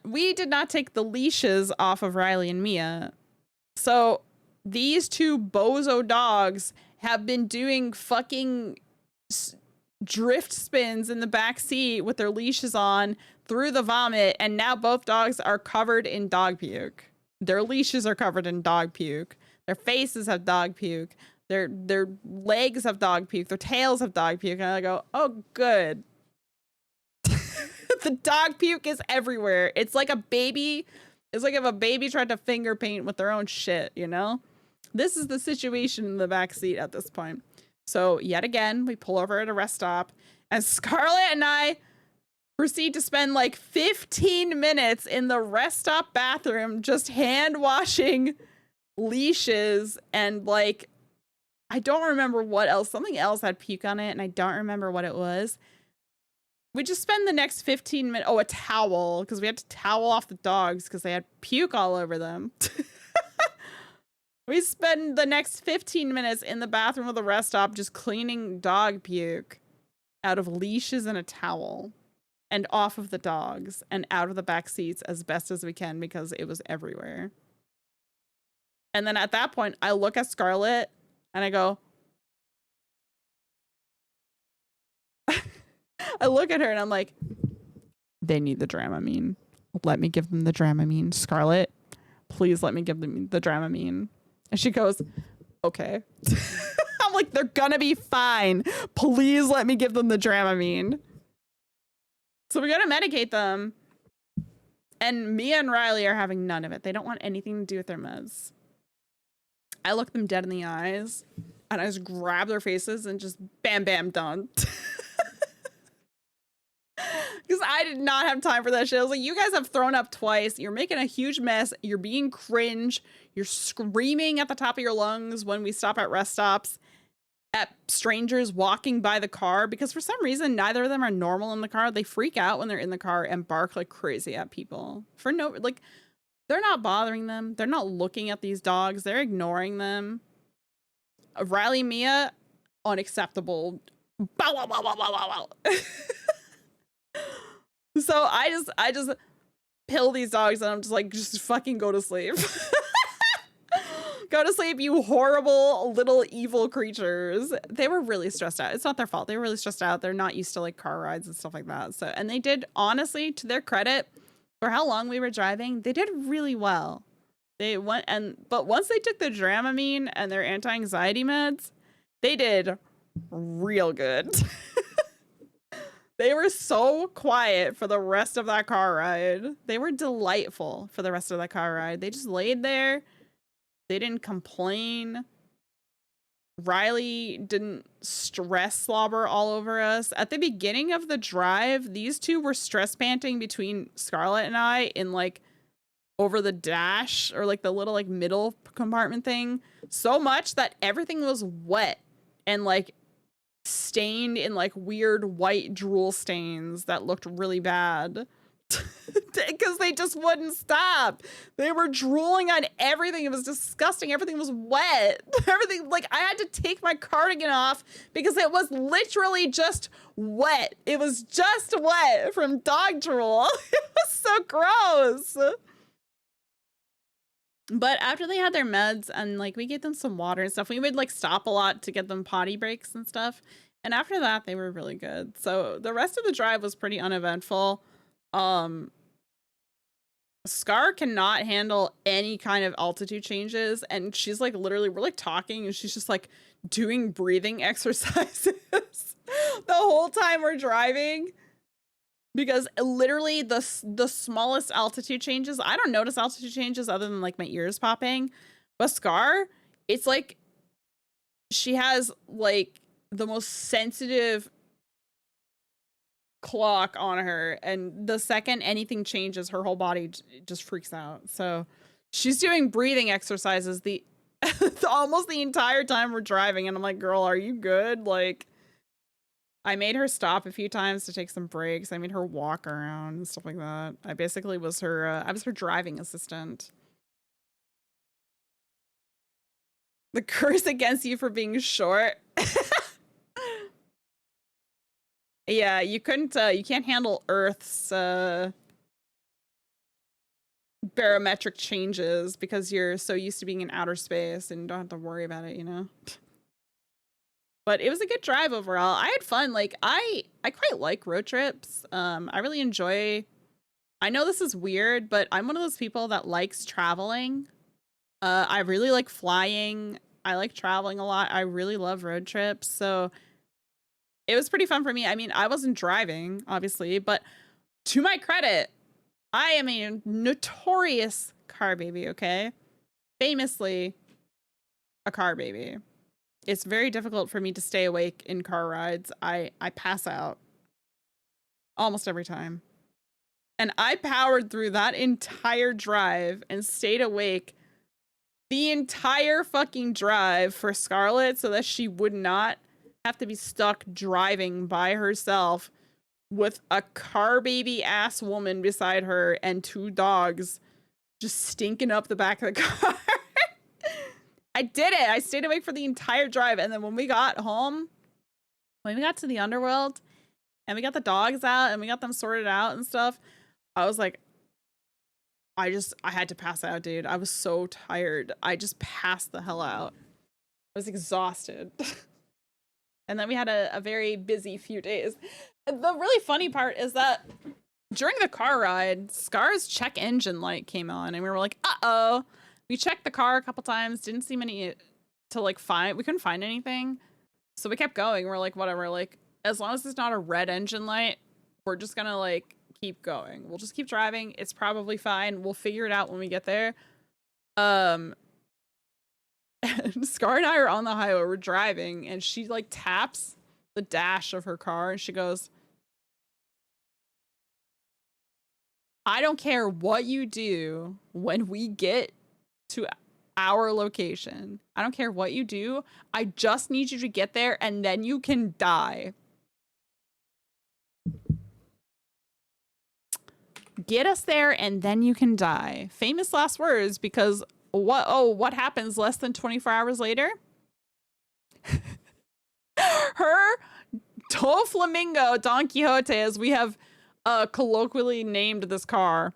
take the leashes off of Riley and Mia. So these two bozo dogs have been doing fucking drift spins in the back seat with their leashes on through the vomit, and now both dogs are covered in dog puke. Their leashes are covered in dog puke. Their faces have dog puke. Their legs have dog puke. Their tails have dog puke. And I go, oh, good. The dog puke is everywhere. It's like a baby. It's like if a baby tried to finger paint with their own shit, you know? This is the situation in the back seat at this point. So yet again, we pull over at a rest stop, and Scarlett and I proceed to spend like 15 minutes in the rest stop bathroom just hand washing leashes, and like I don't remember what else. Something else had puke on it, and I don't remember what it was. We just spend the next 15 minutes. Oh, a towel, because we had to towel off the dogs because they had puke all over them. We spend the next 15 minutes in the bathroom of the rest stop just cleaning dog puke out of leashes and a towel, and off of the dogs and out of the back seats as best as we can because it was everywhere. And then at that point, I look at Scarlett and I go, I look at her and I'm like, they need the Dramamine. Let me give them the Dramamine. Scarlett, please let me give them the Dramamine. And she goes, okay. I'm like, they're gonna be fine. Please let me give them the Dramamine. So we gotta medicate them. And Mia and Riley are having none of it. They don't want anything to do with their meds. I look them dead in the eyes and I just grab their faces and just bam, bam, done. Because I did not have time for that shit. I was like, you guys have thrown up twice. You're making a huge mess. You're being cringe. You're screaming at the top of your lungs when we stop at rest stops at strangers walking by the car, because for some reason, neither of them are normal in the car. They freak out when they're in the car and bark like crazy at people for no, like, they're not bothering them. They're not looking at these dogs. They're ignoring them. Riley, Mia, unacceptable. Bow, wow, wow, wow, wow, wow, wow. So I just pill these dogs and I'm just like, just fucking go to sleep. Go to sleep, you horrible little evil creatures. They were really stressed out. It's not their fault. They were really stressed out. They're not used to like car rides and stuff like that. So, and they did, honestly, to their credit, for how long we were driving, they did really well. They went but once they took the Dramamine and their anti-anxiety meds, they did real good. They were so quiet for the rest of that car ride. They were delightful for the rest of that car ride. They just laid there. They didn't complain. Riley didn't stress slobber all over us. At the beginning of the drive, these two were stress panting between Scarlett and I in like over the dash or like the little like middle compartment thing so much that everything was wet and like stained in like weird white drool stains that looked really bad because they just wouldn't stop. They were drooling on everything. It was disgusting. Everything was wet. Everything, like I had to take my cardigan off because it was literally just wet. It was just wet from dog drool. It was so gross. But after they had their meds and like we gave them some water and stuff, we would like stop a lot to get them potty breaks and stuff. And after that, they were really good. So the rest of the drive was pretty uneventful. Scar cannot handle any kind of altitude changes. And she's like, literally, we're like talking and she's just like doing breathing exercises the whole time we're driving. Because literally the smallest altitude changes, I don't notice altitude changes other than like my ears popping. But Scar, it's like she has like the most sensitive clock on her. And the second anything changes, her whole body just freaks out. So she's doing breathing exercises almost the entire time we're driving. And I'm like, girl, are you good? Like, I made her stop a few times to take some breaks. I made her walk around and stuff like that. I basically was I was her driving assistant. The curse against you for being short. Yeah, you can't handle Earth's barometric changes because you're so used to being in outer space and you don't have to worry about it, you know? But it was a good drive overall. I had fun. Like I quite like road trips. I really enjoy. I know this is weird, but I'm one of those people that likes traveling. I really like flying. I like traveling a lot. I really love road trips. So it was pretty fun for me. I mean, I wasn't driving, obviously, but to my credit, I am a notorious car baby, okay? Famously a car baby. It's very difficult for me to stay awake in car rides. I pass out almost every time. And I powered through that entire drive and stayed awake the entire fucking drive for Scarlett so that she would not have to be stuck driving by herself with a car baby ass woman beside her and two dogs just stinking up the back of the car. I did it. I stayed awake for the entire drive. And then when we got home, when we got to the underworld and we got the dogs out and we got them sorted out and stuff, I was like, I had to pass out, dude. I was so tired. I just passed the hell out. I was exhausted. And then we had a very busy few days. The really funny part is that during the car ride, Scar's check engine light came on and we were like, uh-oh. We checked the car a couple times, didn't seem any to like find, we couldn't find anything. So we kept going. We're like, whatever, like as long as it's not a red engine light, we're just gonna like keep going. We'll just keep driving. It's probably fine. We'll figure it out when we get there. And Scar and I are on the highway, we're driving, and she like taps the dash of her car and she goes, I don't care what you do when we get to our location. I don't care what you do. I just need you to get there and then you can die. Get us there and then you can die. Famous last words, because what happens less than 24 hours later? Her Doflamingo Don Quixote, as we have colloquially named this car,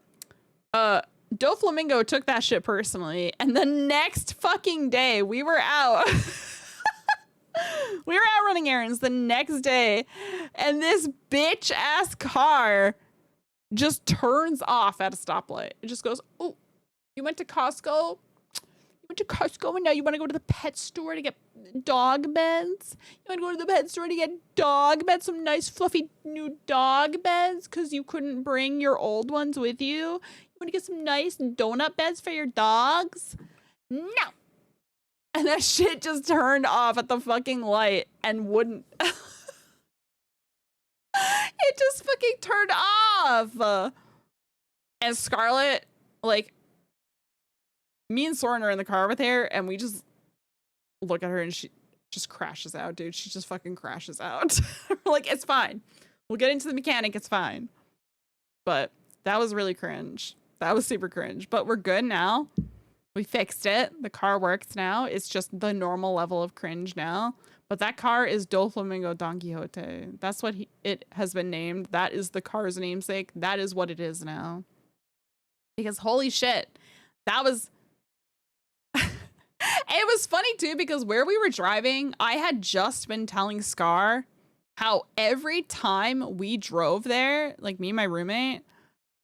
Doflamingo took that shit personally, and the next fucking day we were out we were out running errands the next day, and this bitch ass car just turns off at a stoplight. It just goes, oh, You went to Costco? You went to Costco and now you want to go to the pet store to get dog beds? You want to go to the pet store to get dog beds, some nice fluffy new dog beds because you couldn't bring your old ones with you? You want to get some nice donut beds for your dogs? No. And that shit just turned off at the fucking light and wouldn't. It just fucking turned off. And Scarlett, like, me and Soren are in the car with her, and we just look at her, and she just crashes out, dude. She just fucking crashes out. We're like, it's fine. We'll get into the mechanic. It's fine. But that was really cringe. That was super cringe. But we're good now. We fixed it. The car works now. It's just the normal level of cringe now. But that car is Doflamingo Don Quixote. That's what it has been named. That is the car's namesake. That is what it is now. Because holy shit, that was... It was funny too, because where we were driving, I had just been telling Scar how every time we drove there, like me and my roommate,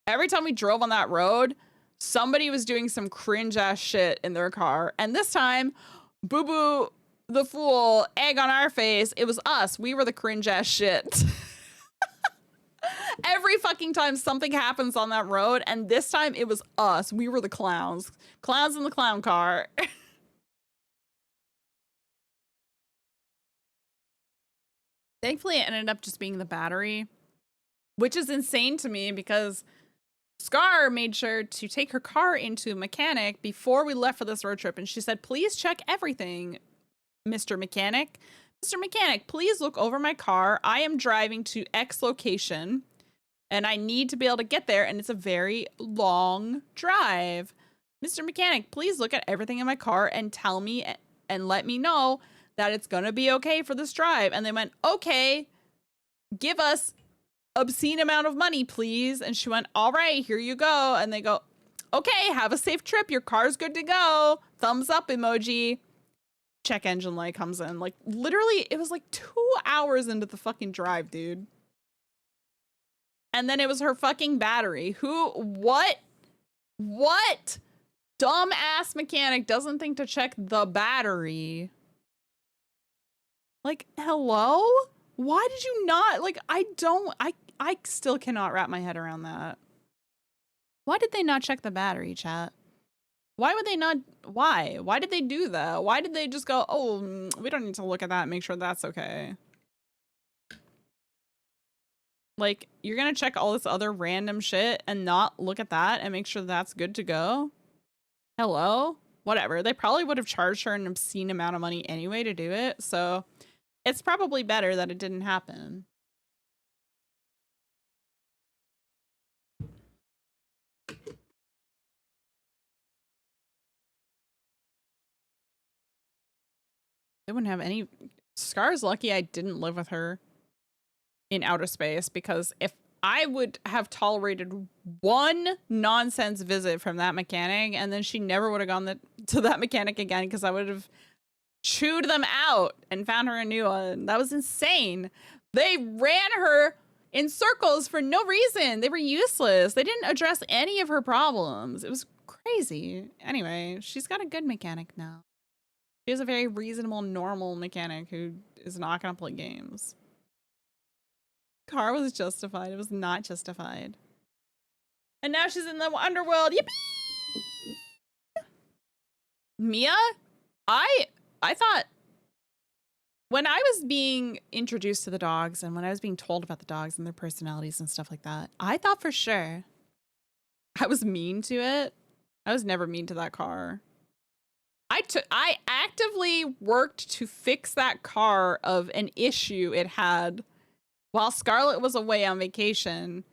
every time we drove on that road, somebody was doing some cringe ass shit in their car. And this time, Boo Boo the fool, egg on our face, it was us. We were the cringe ass shit. Every fucking time something happens on that road, and this time it was us. We were the clowns. Clowns in the clown car. Thankfully, it ended up just being the battery, which is insane to me because Scar made sure to take her car into a mechanic before we left for this road trip. And she said, please check everything, Mr. Mechanic. Mr. Mechanic, please look over my car. I am driving to X location and I need to be able to get there. And it's a very long drive. Mr. Mechanic, please look at everything in my car and tell me and let me know that it's going to be okay for this drive. And they went, okay, give us obscene amount of money, please. And she went, all right, here you go. And they go, okay, have a safe trip. Your car's good to go. Thumbs up emoji. Check engine light comes in. Like literally it was like 2 hours into the fucking drive, dude. And then it was her fucking battery. What dumb ass mechanic doesn't think to check the battery? Like, hello? Why did you not? Like, I still cannot wrap my head around that. Why did they not check the battery, chat? Why would they not? Why? Why did they do that? Why did they just go, oh, we don't need to look at that and make sure that's okay? Like, you're gonna check all this other random shit and not look at that and make sure that's good to go? Hello? Whatever. They probably would have charged her an obscene amount of money anyway to do it, so it's probably better that it didn't happen. They wouldn't have any... Scar's lucky I didn't live with her in outer space, because if I would have tolerated one nonsense visit from that mechanic, and then she never would have gone to that mechanic again, because I would have chewed them out and found her a new one. That was insane. They ran her in circles for no reason. They were useless. They didn't address any of her problems. It was crazy. Anyway, she's got a good mechanic now. She has a very reasonable, normal mechanic who is not going to play games. Car was justified. It was not justified. And now she's in the underworld. Yippee! Mia, I thought when I was being introduced to the dogs and when I was being told about the dogs and their personalities and stuff like that, I thought for sure I was mean to it. I was never mean to that car. I actively worked to fix that car of an issue it had while Scarlett was away on vacation.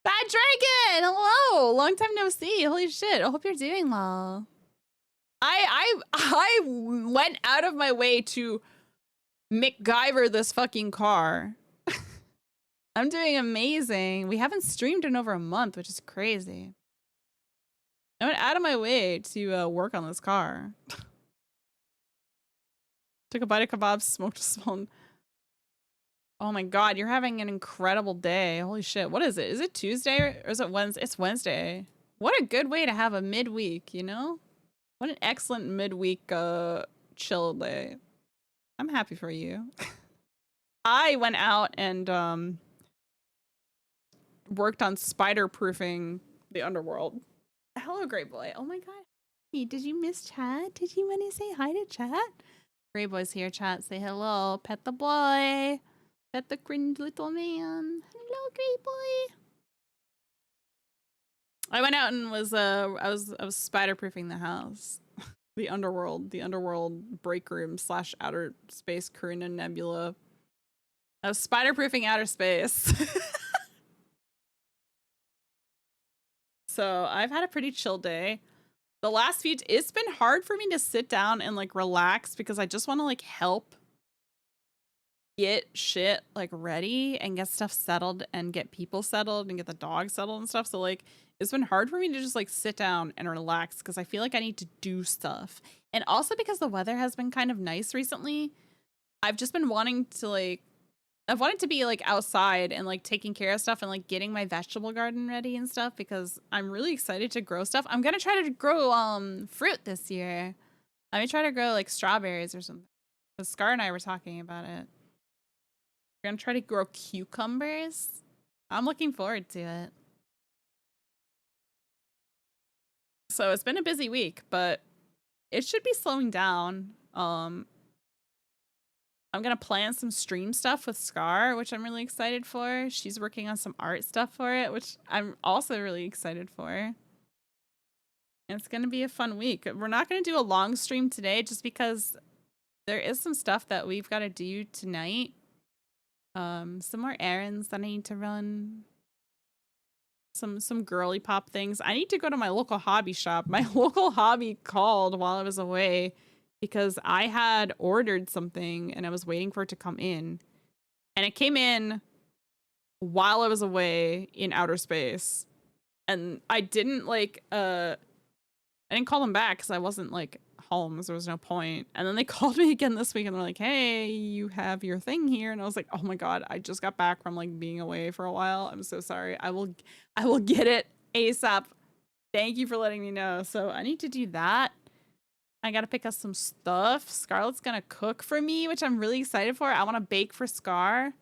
Bad Dragon! Hello! Long time no see. Holy shit. I hope you're doing well. I went out of my way to MacGyver this fucking car. I'm doing amazing. We haven't streamed in over a month, which is crazy. I went out of my way to work on this car. Took a bite of kebab, smoked a small Oh my god, you're having an incredible day. Holy shit. What is it? Is it Tuesday or is it Wednesday? It's Wednesday. What a good way to have a midweek, you know? What an excellent midweek chill day. I'm happy for you. I went out and worked on spider proofing the underworld. Hello, great boy. Oh my god. Hey, did you miss chat? Did you want to say hi to chat? Great boy's here, chat. Say hello. Pet the boy. Pet the cringe little man. Hello, great boy. I went out and I was spider proofing the house. The underworld break room / outer space Karina Nebula. I was spider proofing outer space. So I've had a pretty chill day. The last few, it's been hard for me to sit down and like relax because I just want to like help get shit like ready and get stuff settled and get people settled and get the dog settled and stuff. So like it's been hard for me to just like sit down and relax because I feel like I need to do stuff. And also because the weather has been kind of nice recently, I've just been wanting to like, I've wanted to be like outside and like taking care of stuff and like getting my vegetable garden ready and stuff because I'm really excited to grow stuff. I'm gonna try to grow fruit this year. I'm gonna try to grow like strawberries or something. Because Scar and I were talking about it. We're gonna try to grow cucumbers. I'm looking forward to it. So it's been a busy week, but it should be slowing down. I'm gonna plan some stream stuff with Scar, which I'm really excited for. She's working on some art stuff for it, which I'm also really excited for. And it's gonna be a fun week. We're not gonna do a long stream today just because there is some stuff that we've gotta do tonight. Some more errands that I need to run. Some girly pop things. I need to go to my local hobby shop. My local hobby called while I was away because I had ordered something and I was waiting for it to come in. And it came in while I was away in outer space. And I didn't like I didn't call them back because I wasn't like home, so there was no point. And then they called me again this week and they're like, hey, you have your thing here. And I was like, oh my god, I just got back from like being away for a while. I'm so sorry. I will get it ASAP. Thank you for letting me know. So I need to do that. I gotta pick up some stuff. Scarlett's gonna cook for me, which I'm really excited for. I want to bake for Scar.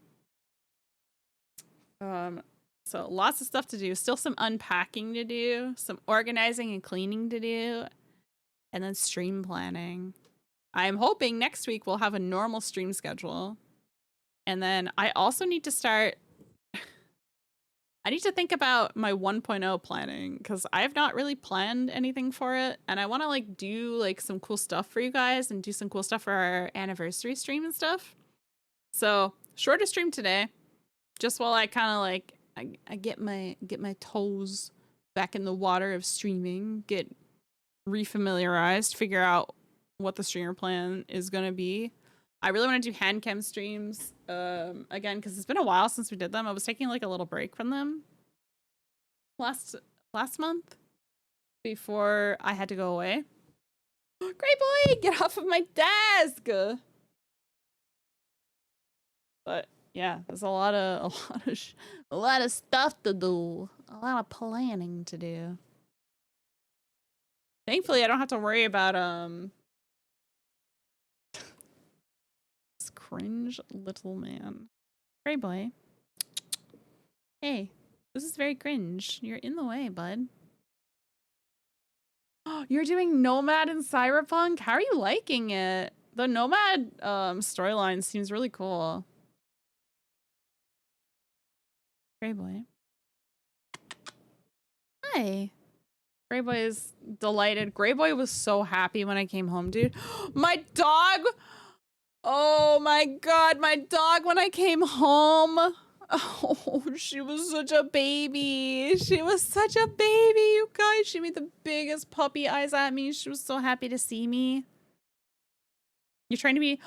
So lots of stuff to do. Still some unpacking to do, some organizing and cleaning to do, and then stream planning. I'm hoping next week we'll have a normal stream schedule. And then I also need to start I need to think about my 1.0 planning because I have not really planned anything for it. And I want to like do like some cool stuff for you guys and do some cool stuff for our anniversary stream and stuff. So shorter stream today, just while I kind of like, I get my toes back in the water of streaming, get refamiliarized, figure out what the streamer plan is going to be. I really want to do hand cam streams again because it's been a while since we did them. I was taking like a little break from them last month before I had to go away. Great boy, get off of my desk. But yeah, there's a lot of stuff to do, a lot of planning to do. Thankfully, I don't have to worry about cringe little man. Great boy. Hey, this is very cringe. You're in the way, bud. You're doing Nomad and Cyberpunk? How are you liking it? The Nomad storyline seems really cool. Great boy. Hi. Grey Boy is delighted. Grey Boy was so happy when I came home, dude. My dog! Oh my god, my dog when I came home. Oh, she was such a baby. She was such a baby, you guys. She made the biggest puppy eyes at me. She was so happy to see me. You're trying to be...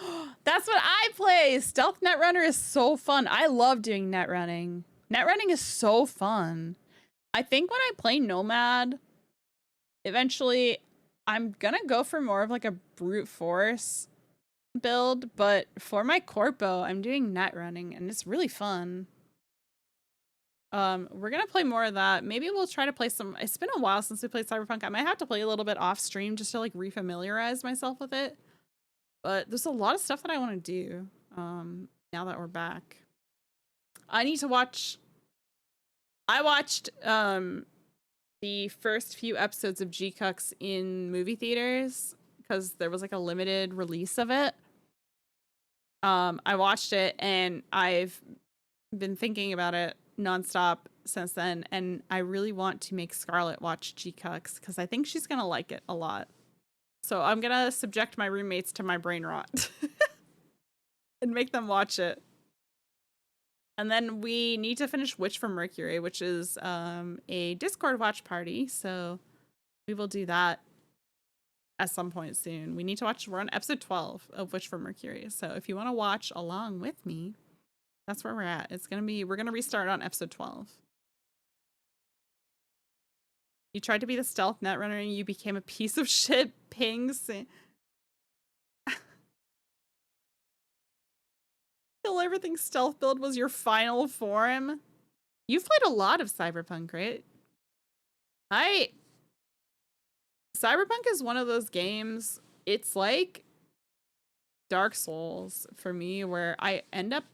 That's what I play! Stealth Netrunner is so fun. I love doing netrunning. Netrunning is so fun. I think when I play Nomad, eventually I'm gonna go for more of like a brute force build, but for my corpo, I'm doing net running, and it's really fun. We're gonna play more of that. Maybe we'll try to play some. It's been a while since we played Cyberpunk. I might have to play a little bit off stream just to like refamiliarize myself with it. But there's a lot of stuff that I want to do. Now that we're back, I need to watch. I watched the first few episodes of G-Cux in movie theaters because there was like a limited release of it. I watched it and I've been thinking about it nonstop since then, and I really want to make Scarlett watch G-Cux because I think she's gonna like it a lot. So I'm gonna subject my roommates to my brain rot and make them watch it. And then we need to finish Witch from Mercury, which is a Discord watch party. So we will do that at some point soon. We need to watch, we're on episode 12 of Witch from Mercury. So if you want to watch along with me, that's where we're at. It's going to be, we're going to restart on episode 12. You tried to be the stealth netrunner and you became a piece of shit pings. Till everything stealth build was your final form. You've played a lot of Cyberpunk, right? Cyberpunk is one of those games, it's like Dark Souls for me, where I end up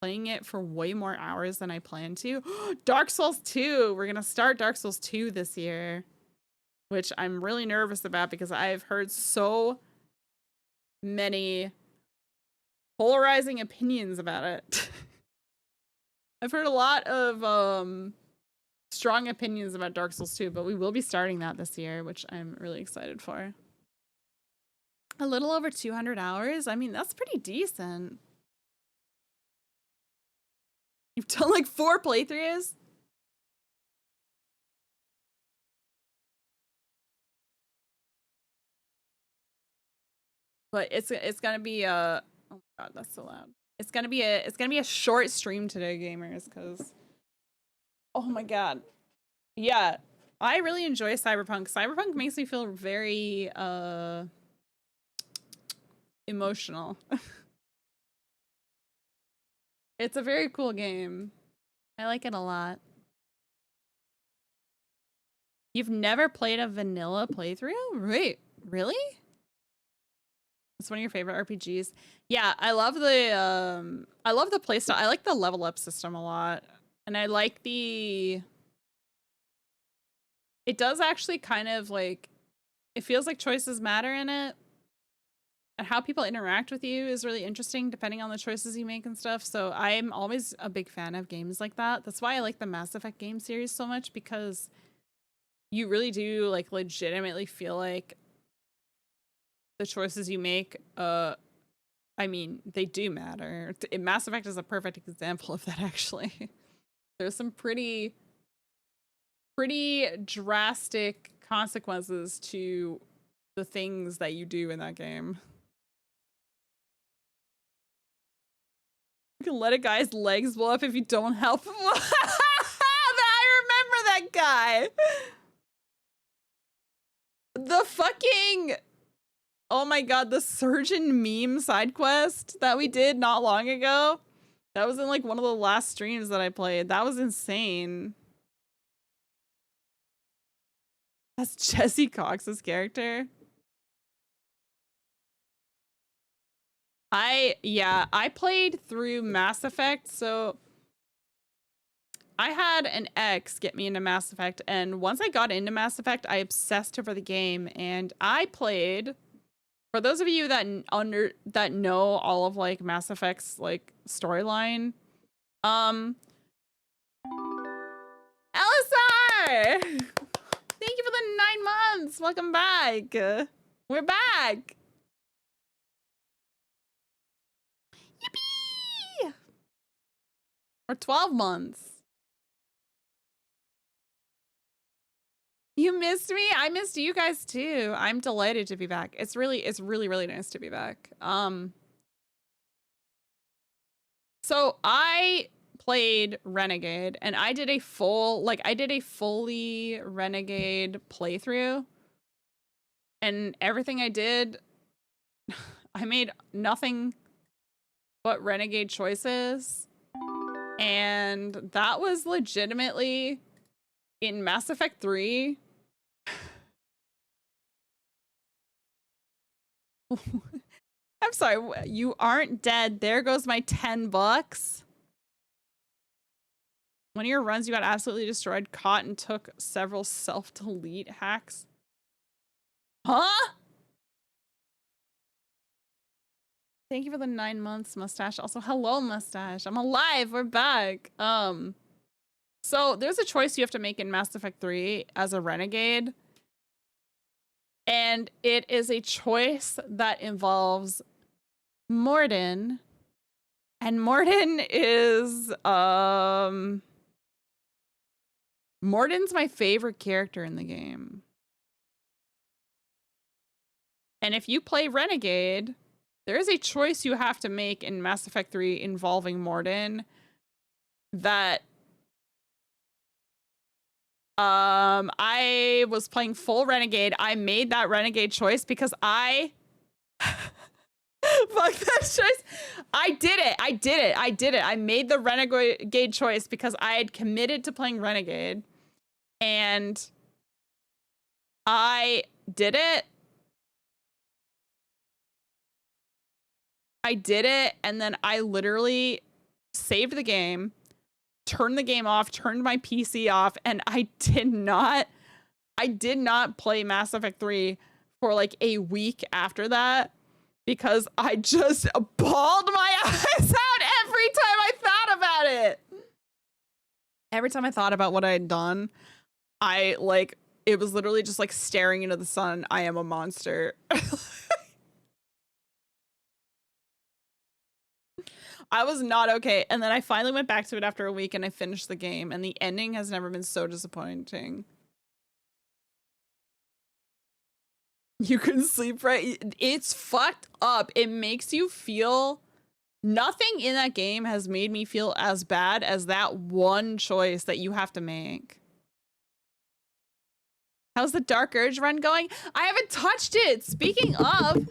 playing it for way more hours than I plan to. Dark Souls 2! We're gonna start Dark Souls 2 this year, which I'm really nervous about because I've heard so many polarizing opinions about it. I've heard a lot of strong opinions about Dark Souls 2, but we will be starting that this year, which I'm really excited for. A little over 200 hours? I mean, that's pretty decent. You've done like 4 playthroughs? But it's gonna be a, oh my god, that's so loud. It's gonna be a short stream today, gamers, because oh my god. Yeah, I really enjoy Cyberpunk. Cyberpunk makes me feel very emotional. It's a very cool game. I like it a lot. You've never played a vanilla playthrough? Wait, really? It's one of your favorite RPGs. Yeah, I love the playstyle. I like the level up system a lot. And I like the, it does actually kind of like, it feels like choices matter in it. And how people interact with you is really interesting depending on the choices you make and stuff. So I'm always a big fan of games like that. That's why I like the Mass Effect game series so much, because you really do like legitimately feel like the choices you make, I mean, they do matter. Mass Effect is a perfect example of that, actually. There's some pretty drastic consequences to the things that you do in that game. You can let a guy's legs blow up if you don't help him. I remember that guy. The fucking, oh my god, the surgeon meme side quest that we did not long ago. That was in like one of the last streams that I played. That was insane. That's Jesse Cox's character. I played through Mass Effect, so I had an ex get me into Mass Effect, and once I got into Mass Effect, I obsessed over the game, and I played, for those of you that know all of like Mass Effect's like storyline, LSR! Thank you for the 9 months! Welcome back! We're back! Yippee! Or 12 months. You missed me? I missed you guys too. I'm delighted to be back. It's really nice to be back. So I played Renegade and I did a fully Renegade playthrough. And everything I did, I made nothing but renegade choices. And that was legitimately in Mass Effect 3. I'm sorry, you aren't dead. There goes my 10 bucks. One of your runs, you got absolutely destroyed, caught, and took several self-delete hacks. Huh? Thank you for the 9 months, Mustache. Also, hello, Mustache. I'm alive. We're back. So there's a choice you have to make in Mass Effect 3 as a renegade. And it is a choice that involves Mordin. And Mordin is, Mordin's my favorite character in the game. And if you play Renegade, there is a choice you have to make in Mass Effect 3 involving Mordin that I was playing full Renegade. I made that Renegade choice because I fuck that choice. I did it. I made the Renegade choice because I had committed to playing Renegade. And I did it. And then I literally saved the game, turned the game off, turned my PC off, and I did not play Mass Effect 3 for like a week after that because I just bawled my eyes out every time I thought about it. Every time I thought about what I had done, it was literally just like staring into the sun. I am a monster. I was not okay. And then I finally went back to it after a week and I finished the game. And the ending has never been so disappointing. You couldn't sleep, right? It's fucked up. It makes you feel... Nothing in that game has made me feel as bad as that one choice that you have to make. How's the Dark Urge run going? I haven't touched it. Speaking of...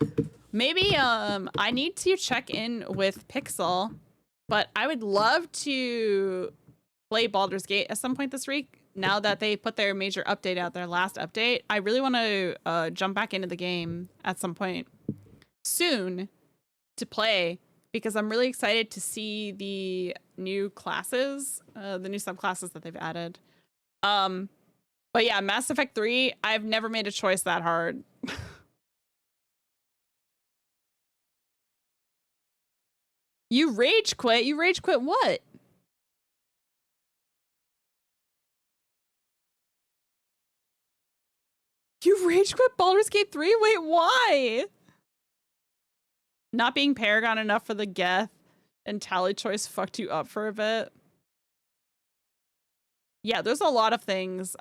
Maybe I need to check in with Pixel, but I would love to play Baldur's Gate at some point this week. Now that they put their major update out, their last update, I really want to jump back into the game at some point soon to play because I'm really excited to see the new classes, the new subclasses that they've added. But yeah, Mass Effect 3, I've never made a choice that hard. You rage quit? You rage quit what? You rage quit Baldur's Gate 3? Wait, why? Not being Paragon enough for the Geth and Tally choice fucked you up for a bit. Yeah, there's a lot of things.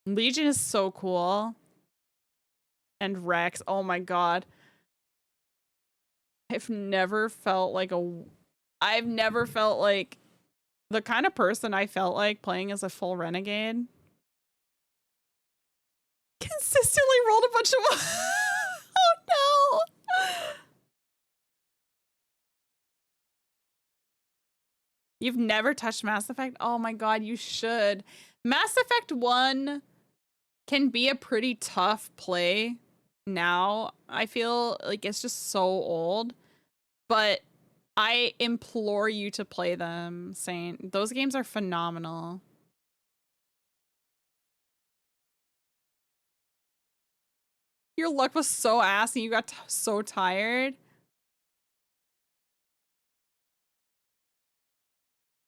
Legion is so cool. And Rex, oh my god. I've never felt like the kind of person I felt like playing as a full renegade. Consistently rolled a bunch of... Oh no! You've never touched Mass Effect? Oh my god, you should. Mass Effect 1 can be a pretty tough play now. I feel like it's just so old. But I implore you to play them, Saint. Those games are phenomenal. Your luck was so ass and you got so tired.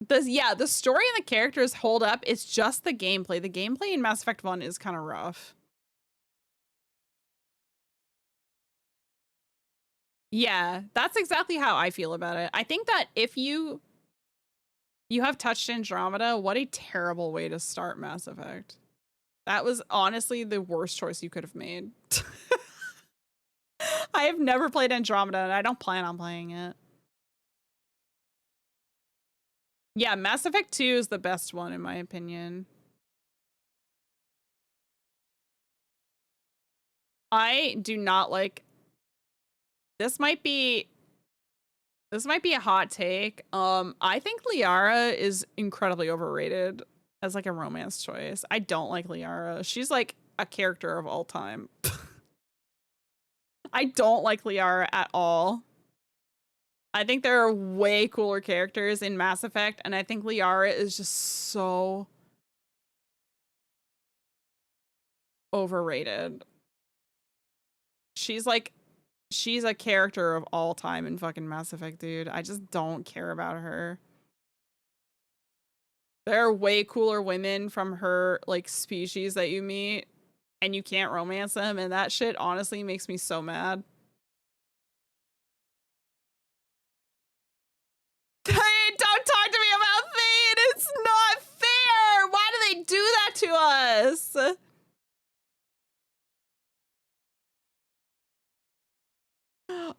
The story and the characters hold up. It's just the gameplay. The gameplay in Mass Effect 1 is kind of rough. Yeah, that's exactly how I feel about it. I think that if you have touched Andromeda, what a terrible way to start Mass Effect. That was honestly the worst choice you could have made. I have never played Andromeda and I don't plan on playing it. Yeah, Mass Effect 2 is the best one in my opinion. I do not like, this might be a hot take. I think Liara is incredibly overrated as like a romance choice. I don't like Liara. She's like a character of all time. I don't like Liara at all. I think there are way cooler characters in Mass Effect, and I think Liara is just so overrated. She's a character of all time in fucking Mass Effect, dude. I just don't care about her. There are way cooler women from her like species that you meet, and you can't romance them, and that shit honestly makes me so mad. Don't talk to me about Thane! It's not fair! Why do they do that to us?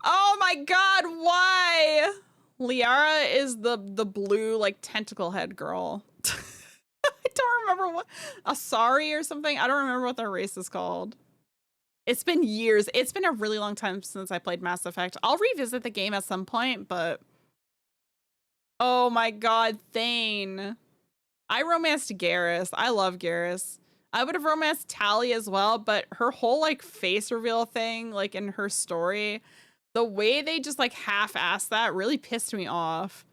Oh my god, why? Liara is the blue like tentacle head girl. I don't remember what, Asari or something. I don't remember what their race is called. It's been years. It's been a really long time since I played Mass Effect. I'll revisit the game at some point, but oh my god, Thane. I romanced Garrus. I love Garrus. I would have romanced Tali as well, but her whole like face reveal thing, like in her story, the way they just like half-assed that really pissed me off.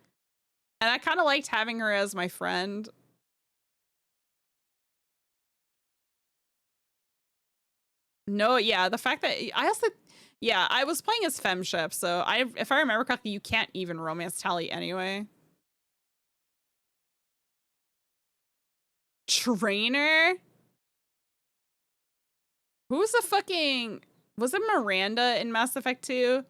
And I kind of liked having her as my friend. No, yeah, the fact that I also, yeah, I was playing as femship, so if I remember correctly, you can't even romance Tali anyway. Trainer? Who's the fucking, was it Miranda in Mass Effect 2?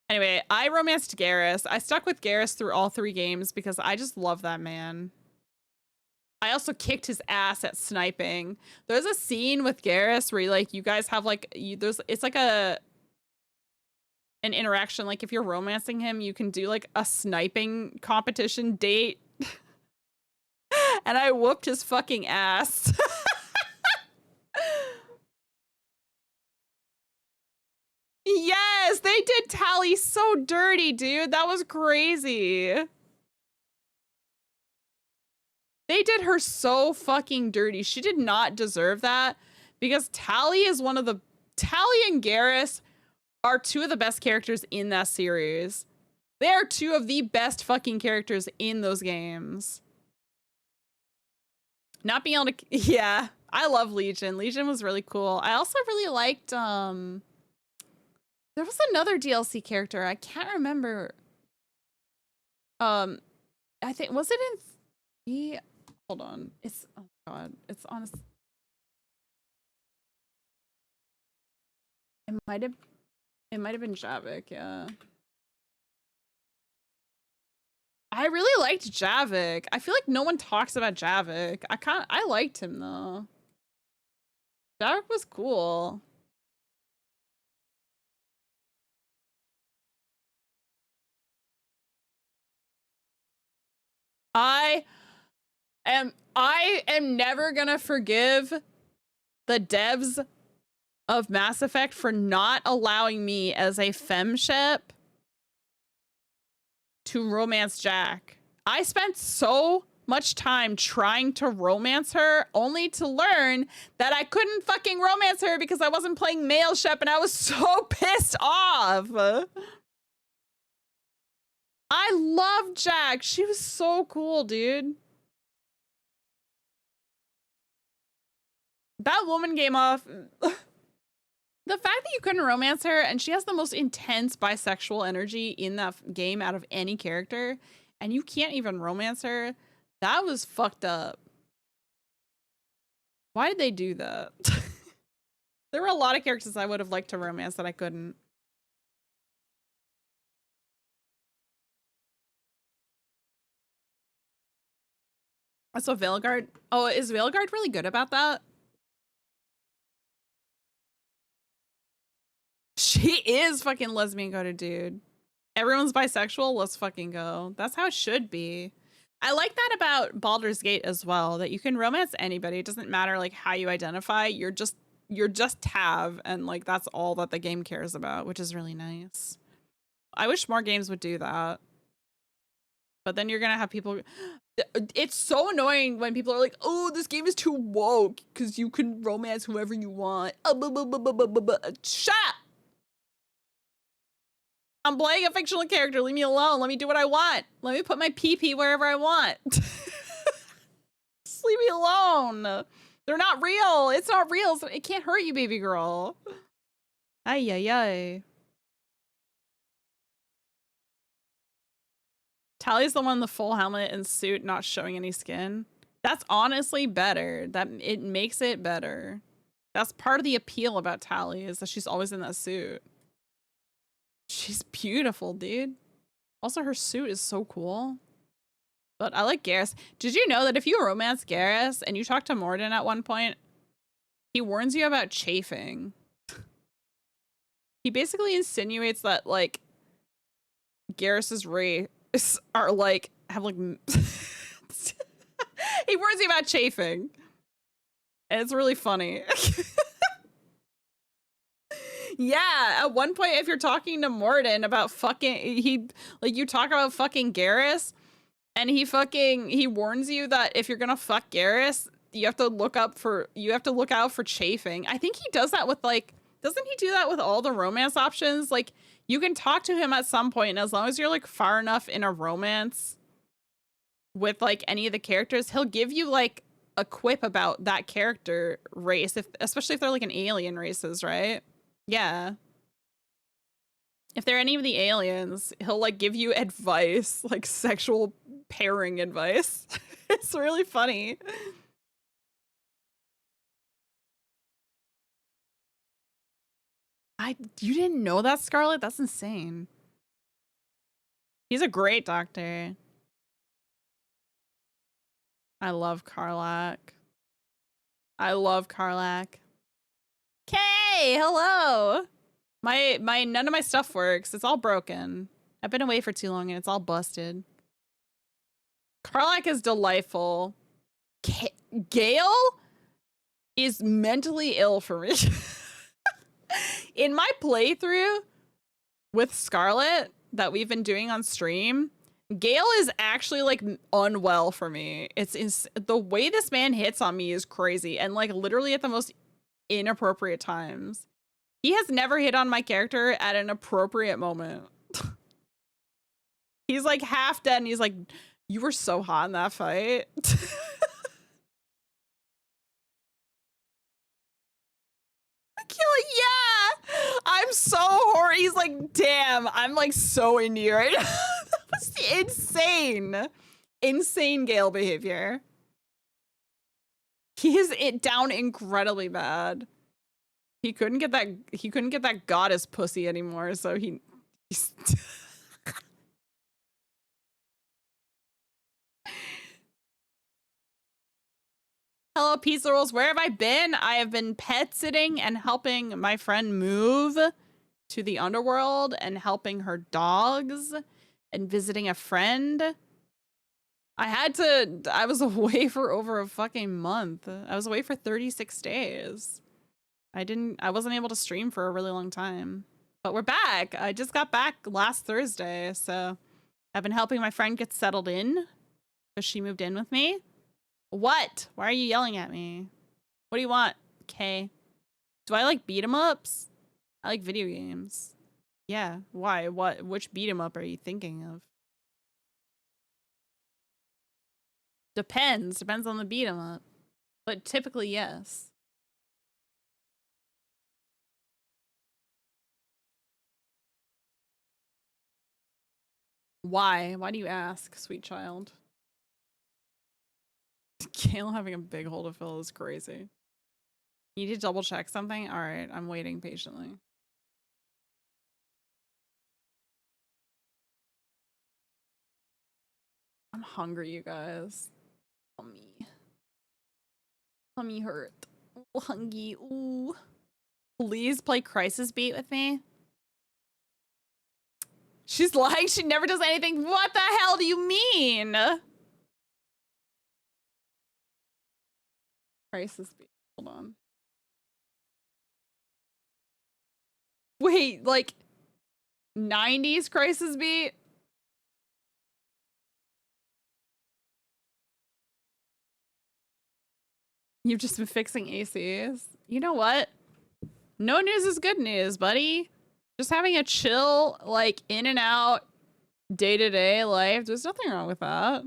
Anyway, I romanced Garrus. I stuck with Garrus through all 3 games because I just love that man. I also kicked his ass at sniping. There's a scene with Garrus where you guys have like, it's like an interaction. Like if you're romancing him, you can do like a sniping competition date. And I whooped his fucking ass. Yes, they did Tali so dirty, dude. That was crazy. They did her so fucking dirty. She did not deserve that because Tali is one of the, Tali and Garrus are 2 of the best characters in that series. They are 2 of the best fucking characters in those games. Not being able to, yeah, I love Legion. Legion was really cool. I also really liked, there was another DLC character. I can't remember. I think, was it in 3? Hold on. It's, oh god, it's honest. It might have been Javik, yeah. I really liked Javik. I feel like no one talks about Javik. I liked him though. Javik was cool. I am never gonna forgive the devs of Mass Effect for not allowing me as a femship to romance Jack. I spent so much time trying to romance her only to learn that I couldn't fucking romance her because I wasn't playing male ship and I was so pissed off. I love Jack. She was so cool, dude. That woman came off. The fact that you couldn't romance her and she has the most intense bisexual energy in that game out of any character and you can't even romance her, that was fucked up. Why did they do that? There were a lot of characters I would have liked to romance that I couldn't. So Veilguard, oh, is Veilguard really good about that? She is fucking lesbian goated, dude. Everyone's bisexual, let's fucking go. That's how it should be. I like that about Baldur's Gate as well, that you can romance anybody. It doesn't matter like how you identify. You're just Tav, and like that's all that the game cares about, which is really nice. I wish more games would do that. But then you're gonna have people. It's so annoying when people are like, "Oh, this game is too woke because you can romance whoever you want." Shut up! I'm playing a fictional character. Leave me alone. Let me do what I want. Let me put my pee-pee wherever I want. Just leave me alone. They're not real. It's not real. So it can't hurt you, baby girl. Ay, ay, ay. Tally's the one in the full helmet and suit not showing any skin. That's honestly better. That it makes it better. That's part of the appeal about Tally is that she's always in that suit. She's beautiful, dude. Also, her suit is so cool. But I like Garrus. Did you know that if you romance Garrus and you talk to Morden at one point, he warns you about chafing? He basically insinuates that, like, Garrus's race are, like, have, like... he warns you about chafing. And it's really funny. Yeah, at one point, if you're talking to Morden about fucking... you talk about fucking Garrus, and he warns you that if you're gonna fuck Garrus, you have to look out for chafing. I think he does that with, like... Doesn't he do that with all the romance options? Like, you can talk to him at some point, and as long as you're, like, far enough in a romance with, like, any of the characters, he'll give you, like, a quip about that character race, especially if they're, like, an alien races, right? Yeah. If they're any of the aliens, he'll, like, give you advice, like, sexual pairing advice. It's really funny. You didn't know that, Scarlett? That's insane. He's a great doctor. I love Karlach. I love Karlach. Kay, hello. None of my stuff works. It's all broken. I've been away for too long and it's all busted. Karlach is delightful. Gale is mentally ill for me. In my playthrough with Scarlett that we've been doing on stream, Gale is actually, like, unwell for me. It's the way this man hits on me is crazy, and, like, literally at the most inappropriate times. He has never hit on my character at an appropriate moment. He's, like, half dead, and he's like, "You were so hot in that fight." Yeah, I'm so horny. He's like, "Damn, I'm, like, so into you right now." That was insane Gale behavior. He is down incredibly bad. He couldn't get that goddess pussy anymore, so he's Hello, pizza rolls. Where have I been? I have been pet sitting and helping my friend move to the underworld and helping her dogs and visiting a friend. I was away for over a fucking month. I was away for 36 days. I wasn't able to stream for a really long time. But we're back. I just got back last Thursday, so I've been helping my friend get settled in because she moved in with me. What? Why are you yelling at me? What do you want, Kay? Do I like beat 'em ups? I like video games. Yeah, why? What? Which beat 'em up are you thinking of? Depends on the beat 'em up. But typically, yes. Why? Why do you ask, sweet child? Gale having a big hole to fill is crazy. You need to double check something? All right, I'm waiting patiently. I'm hungry, you guys. Tummy hurt. Ooh, hungry. Ooh. Please play Crisis Beat with me. She's lying. She never does anything. What the hell do you mean? Crisis beat. Hold on. Wait, like 90s crisis beat? You've just been fixing ACs. You know what? No news is good news, buddy. Just having a chill, like, in and out, day-to-day life. There's nothing wrong with that.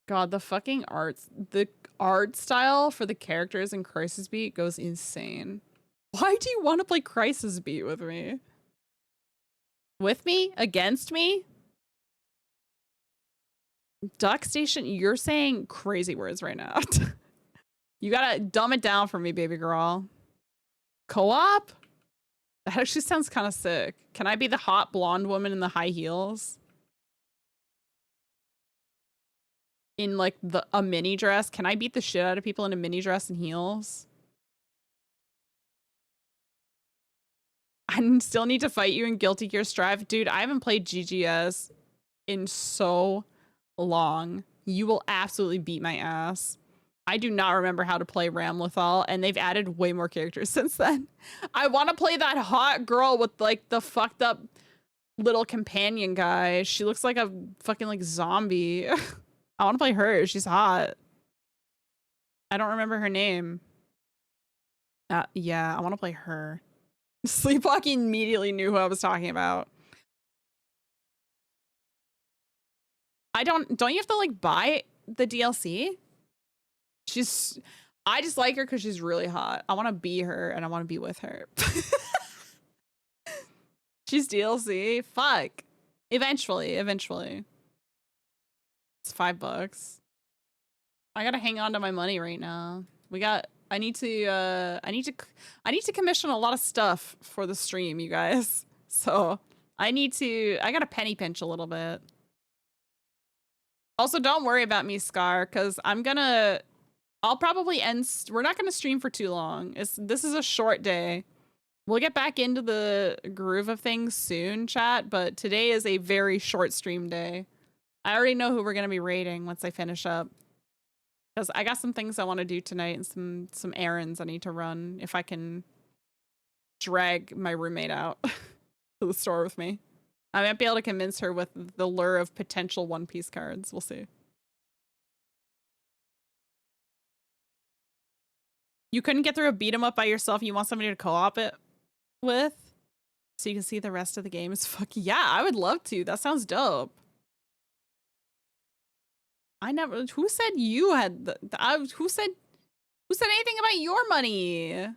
God, the art style for the characters in Crisis Beat goes insane. Why do you want to play Crisis Beat with me? With me? Against me? Duck Station, you're saying crazy words right now. You gotta dumb it down for me, baby girl. Co-op? That actually sounds kind of sick. Can I be the hot blonde woman in the high heels? In like a mini dress? Can I beat the shit out of people in a mini dress and heels? I still need to fight you in Guilty Gear Strive. Dude, I haven't played GGS in so long. You will absolutely beat my ass. I do not remember how to play Ramlethal, and they've added way more characters since then. I want to play that hot girl with like the fucked up little companion guy. She looks like a fucking like zombie. I want to play her. She's hot. I don't remember her name. Yeah, I want to play her. Sleepwalking immediately knew who I was talking about. Don't you have to like buy the DLC? I just like her because she's really hot. I want to be her and I want to be with her. She's DLC. Fuck. Eventually. It's $5. I gotta hang on to my money right now. I need to commission a lot of stuff for the stream, you guys. So I gotta penny pinch a little bit. Also, don't worry about me, Scar, because I'll probably we're not gonna stream for too long. This is a short day. We'll get back into the groove of things soon, chat, but today is a very short stream day. I already know who we're gonna be raiding once I finish up. Because I got some things I want to do tonight and some errands I need to run if I can drag my roommate out to the store with me. I might be able to convince her with the lure of potential One Piece cards. We'll see. You couldn't get through a beat 'em up by yourself. You want somebody to co-op it with? So you can see the rest of the game. Fuck yeah, I would love to. That sounds dope. Who said you had who said anything about your money?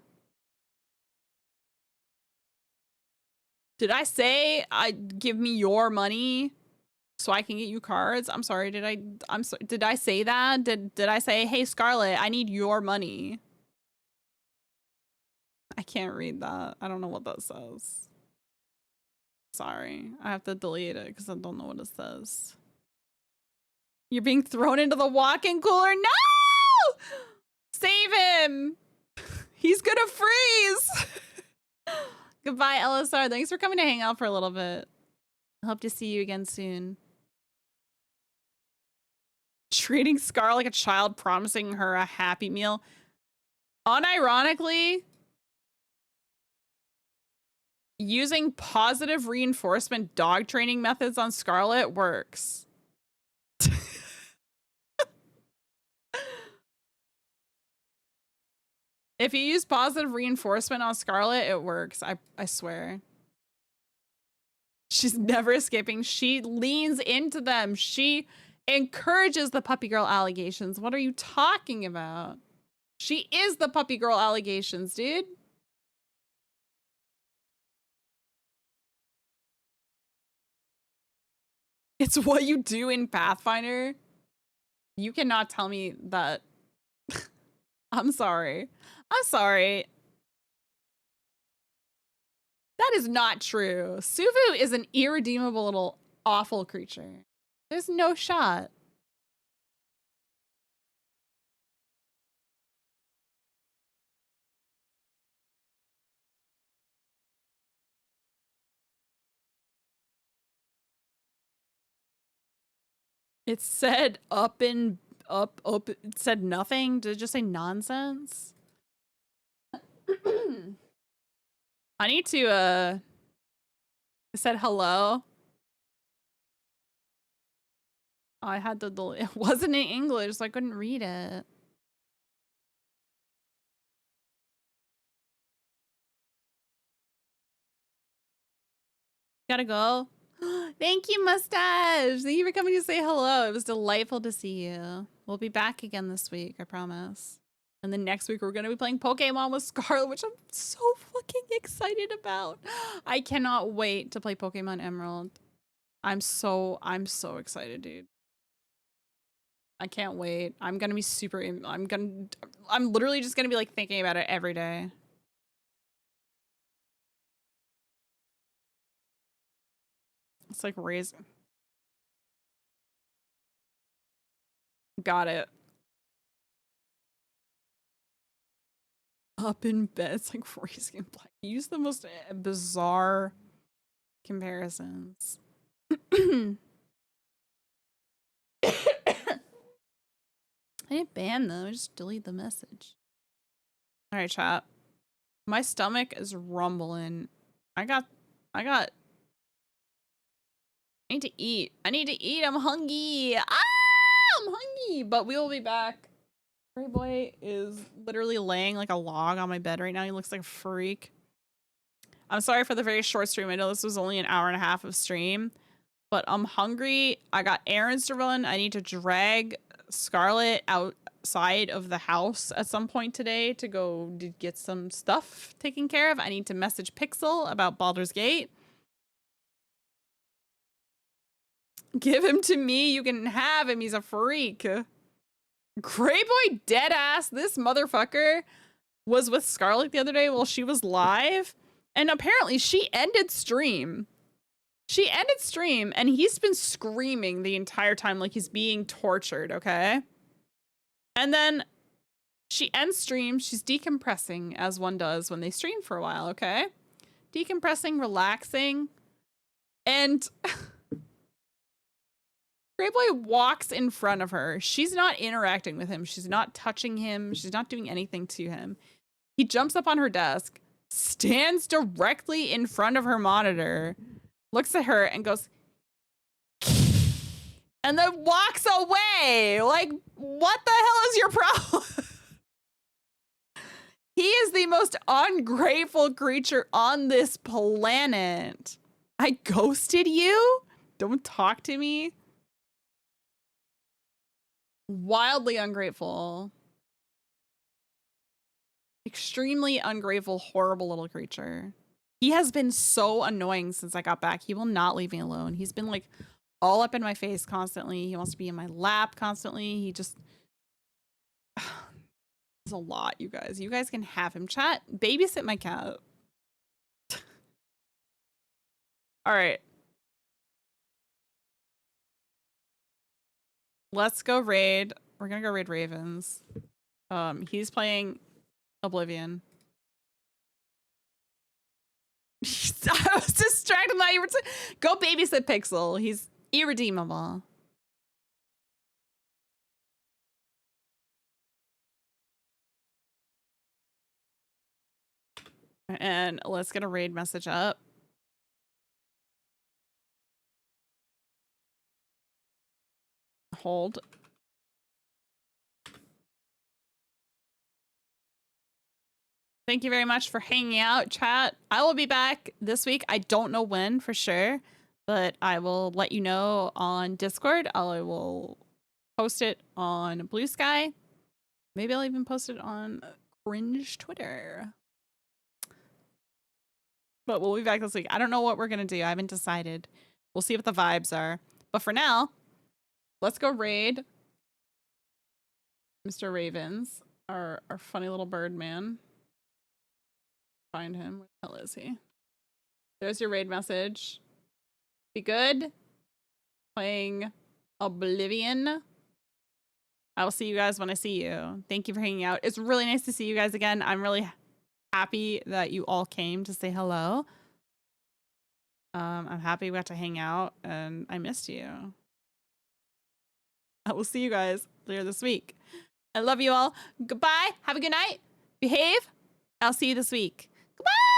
Did I say give me your money so I can get you cards? I'm sorry. Did I say that? Did I say, "Hey Scarlett, I need your money"? I can't read that. I don't know what that says. Sorry. I have to delete it because I don't know what it says. You're being thrown into the walk-in cooler. No! Save him. He's gonna freeze. Goodbye, LSR. Thanks for coming to hang out for a little bit. I hope to see you again soon. Treating Scar like a child, promising her a Happy Meal. Unironically, using positive reinforcement dog training methods on Scarlet works. If you use positive reinforcement on Scarlet, it works. I swear. She's never escaping. She leans into them. She encourages the puppy girl allegations. What are you talking about? She is the puppy girl allegations, dude. It's what you do in Pathfinder. You cannot tell me that. I'm sorry. I'm sorry. That is not true. Suvu is an irredeemable little awful creature. There's no shot. It said up in up. It said nothing. Did it just say nonsense? I need to, it said hello. I had to delete. It wasn't in English, so I couldn't read it. Gotta go. Thank you, Mustache. Thank you for coming to say hello. It was delightful to see you. We'll be back again this week, I promise. And then next week, we're going to be playing Pokemon with Scarlet, which I'm so fucking excited about. I cannot wait to play Pokemon Emerald. I'm so excited, dude. I can't wait. I'm going to be super, I'm literally just going to be like thinking about it every day. It's like raising. Got it. Up in bed. It's like raising in black. Use the most bizarre comparisons. I didn't ban them. I just delete the message. All right, chat. My stomach is rumbling. I need to eat. I need to eat. I'm hungry. Ah, I'm hungry. But we will be back. Gray Boy is literally laying like a log on my bed right now. He looks like a freak. I'm sorry for the very short stream. I know this was only an hour and a half of stream, but I'm hungry. I got errands to run. I need to drag Scarlet outside of the house at some point today to go get some stuff taken care of. I need to message Pixel about Baldur's Gate. Give him to me. You can have him. He's a freak. Gray Boy dead ass. This motherfucker was with Scarlet the other day while she was live. And apparently she ended stream. She ended stream and he's been screaming the entire time like he's being tortured, okay? And then she ends stream. She's decompressing as one does when they stream for a while, okay? Decompressing, relaxing. And Gray Boy walks in front of her. She's not interacting with him. She's not touching him. She's not doing anything to him. He jumps up on her desk, stands directly in front of her monitor, looks at her and goes, and then walks away. Like, what the hell is your problem? He is the most ungrateful creature on this planet. I ghosted you? Don't talk to me. Wildly ungrateful. Extremely ungrateful, horrible little creature. He has been so annoying since I got back. He will not leave me alone. He's been like all up in my face constantly. He wants to be in my lap constantly. He just... It's a lot, you guys. You guys can have him. Chat, babysit my cat. All right. Let's go raid. We're gonna go raid Ravens. He's playing Oblivion. I was distracted by you were go babysit Pixel. He's irredeemable. And let's get a raid message up. Hold. Thank you very much for hanging out, chat. I will be back this week. I don't know when for sure, but I will let you know on Discord. I will post it on Blue Sky. Maybe I'll even post it on Cringe Twitter. But we'll be back this week. I don't know what we're going to do. I haven't decided. We'll see what the vibes are. But for now, let's go raid Mr. Ravens, our funny little bird man. Find him. Where the hell is he? There's your raid message. Be good. Playing Oblivion. I will see you guys when I see you. Thank you for hanging out. It's really nice to see you guys again. I'm really happy that you all came to say hello. I'm happy we got to hang out and I missed you. I will see you guys later this week. I love you all. Goodbye. Have a good night. Behave. I'll see you this week. Goodbye.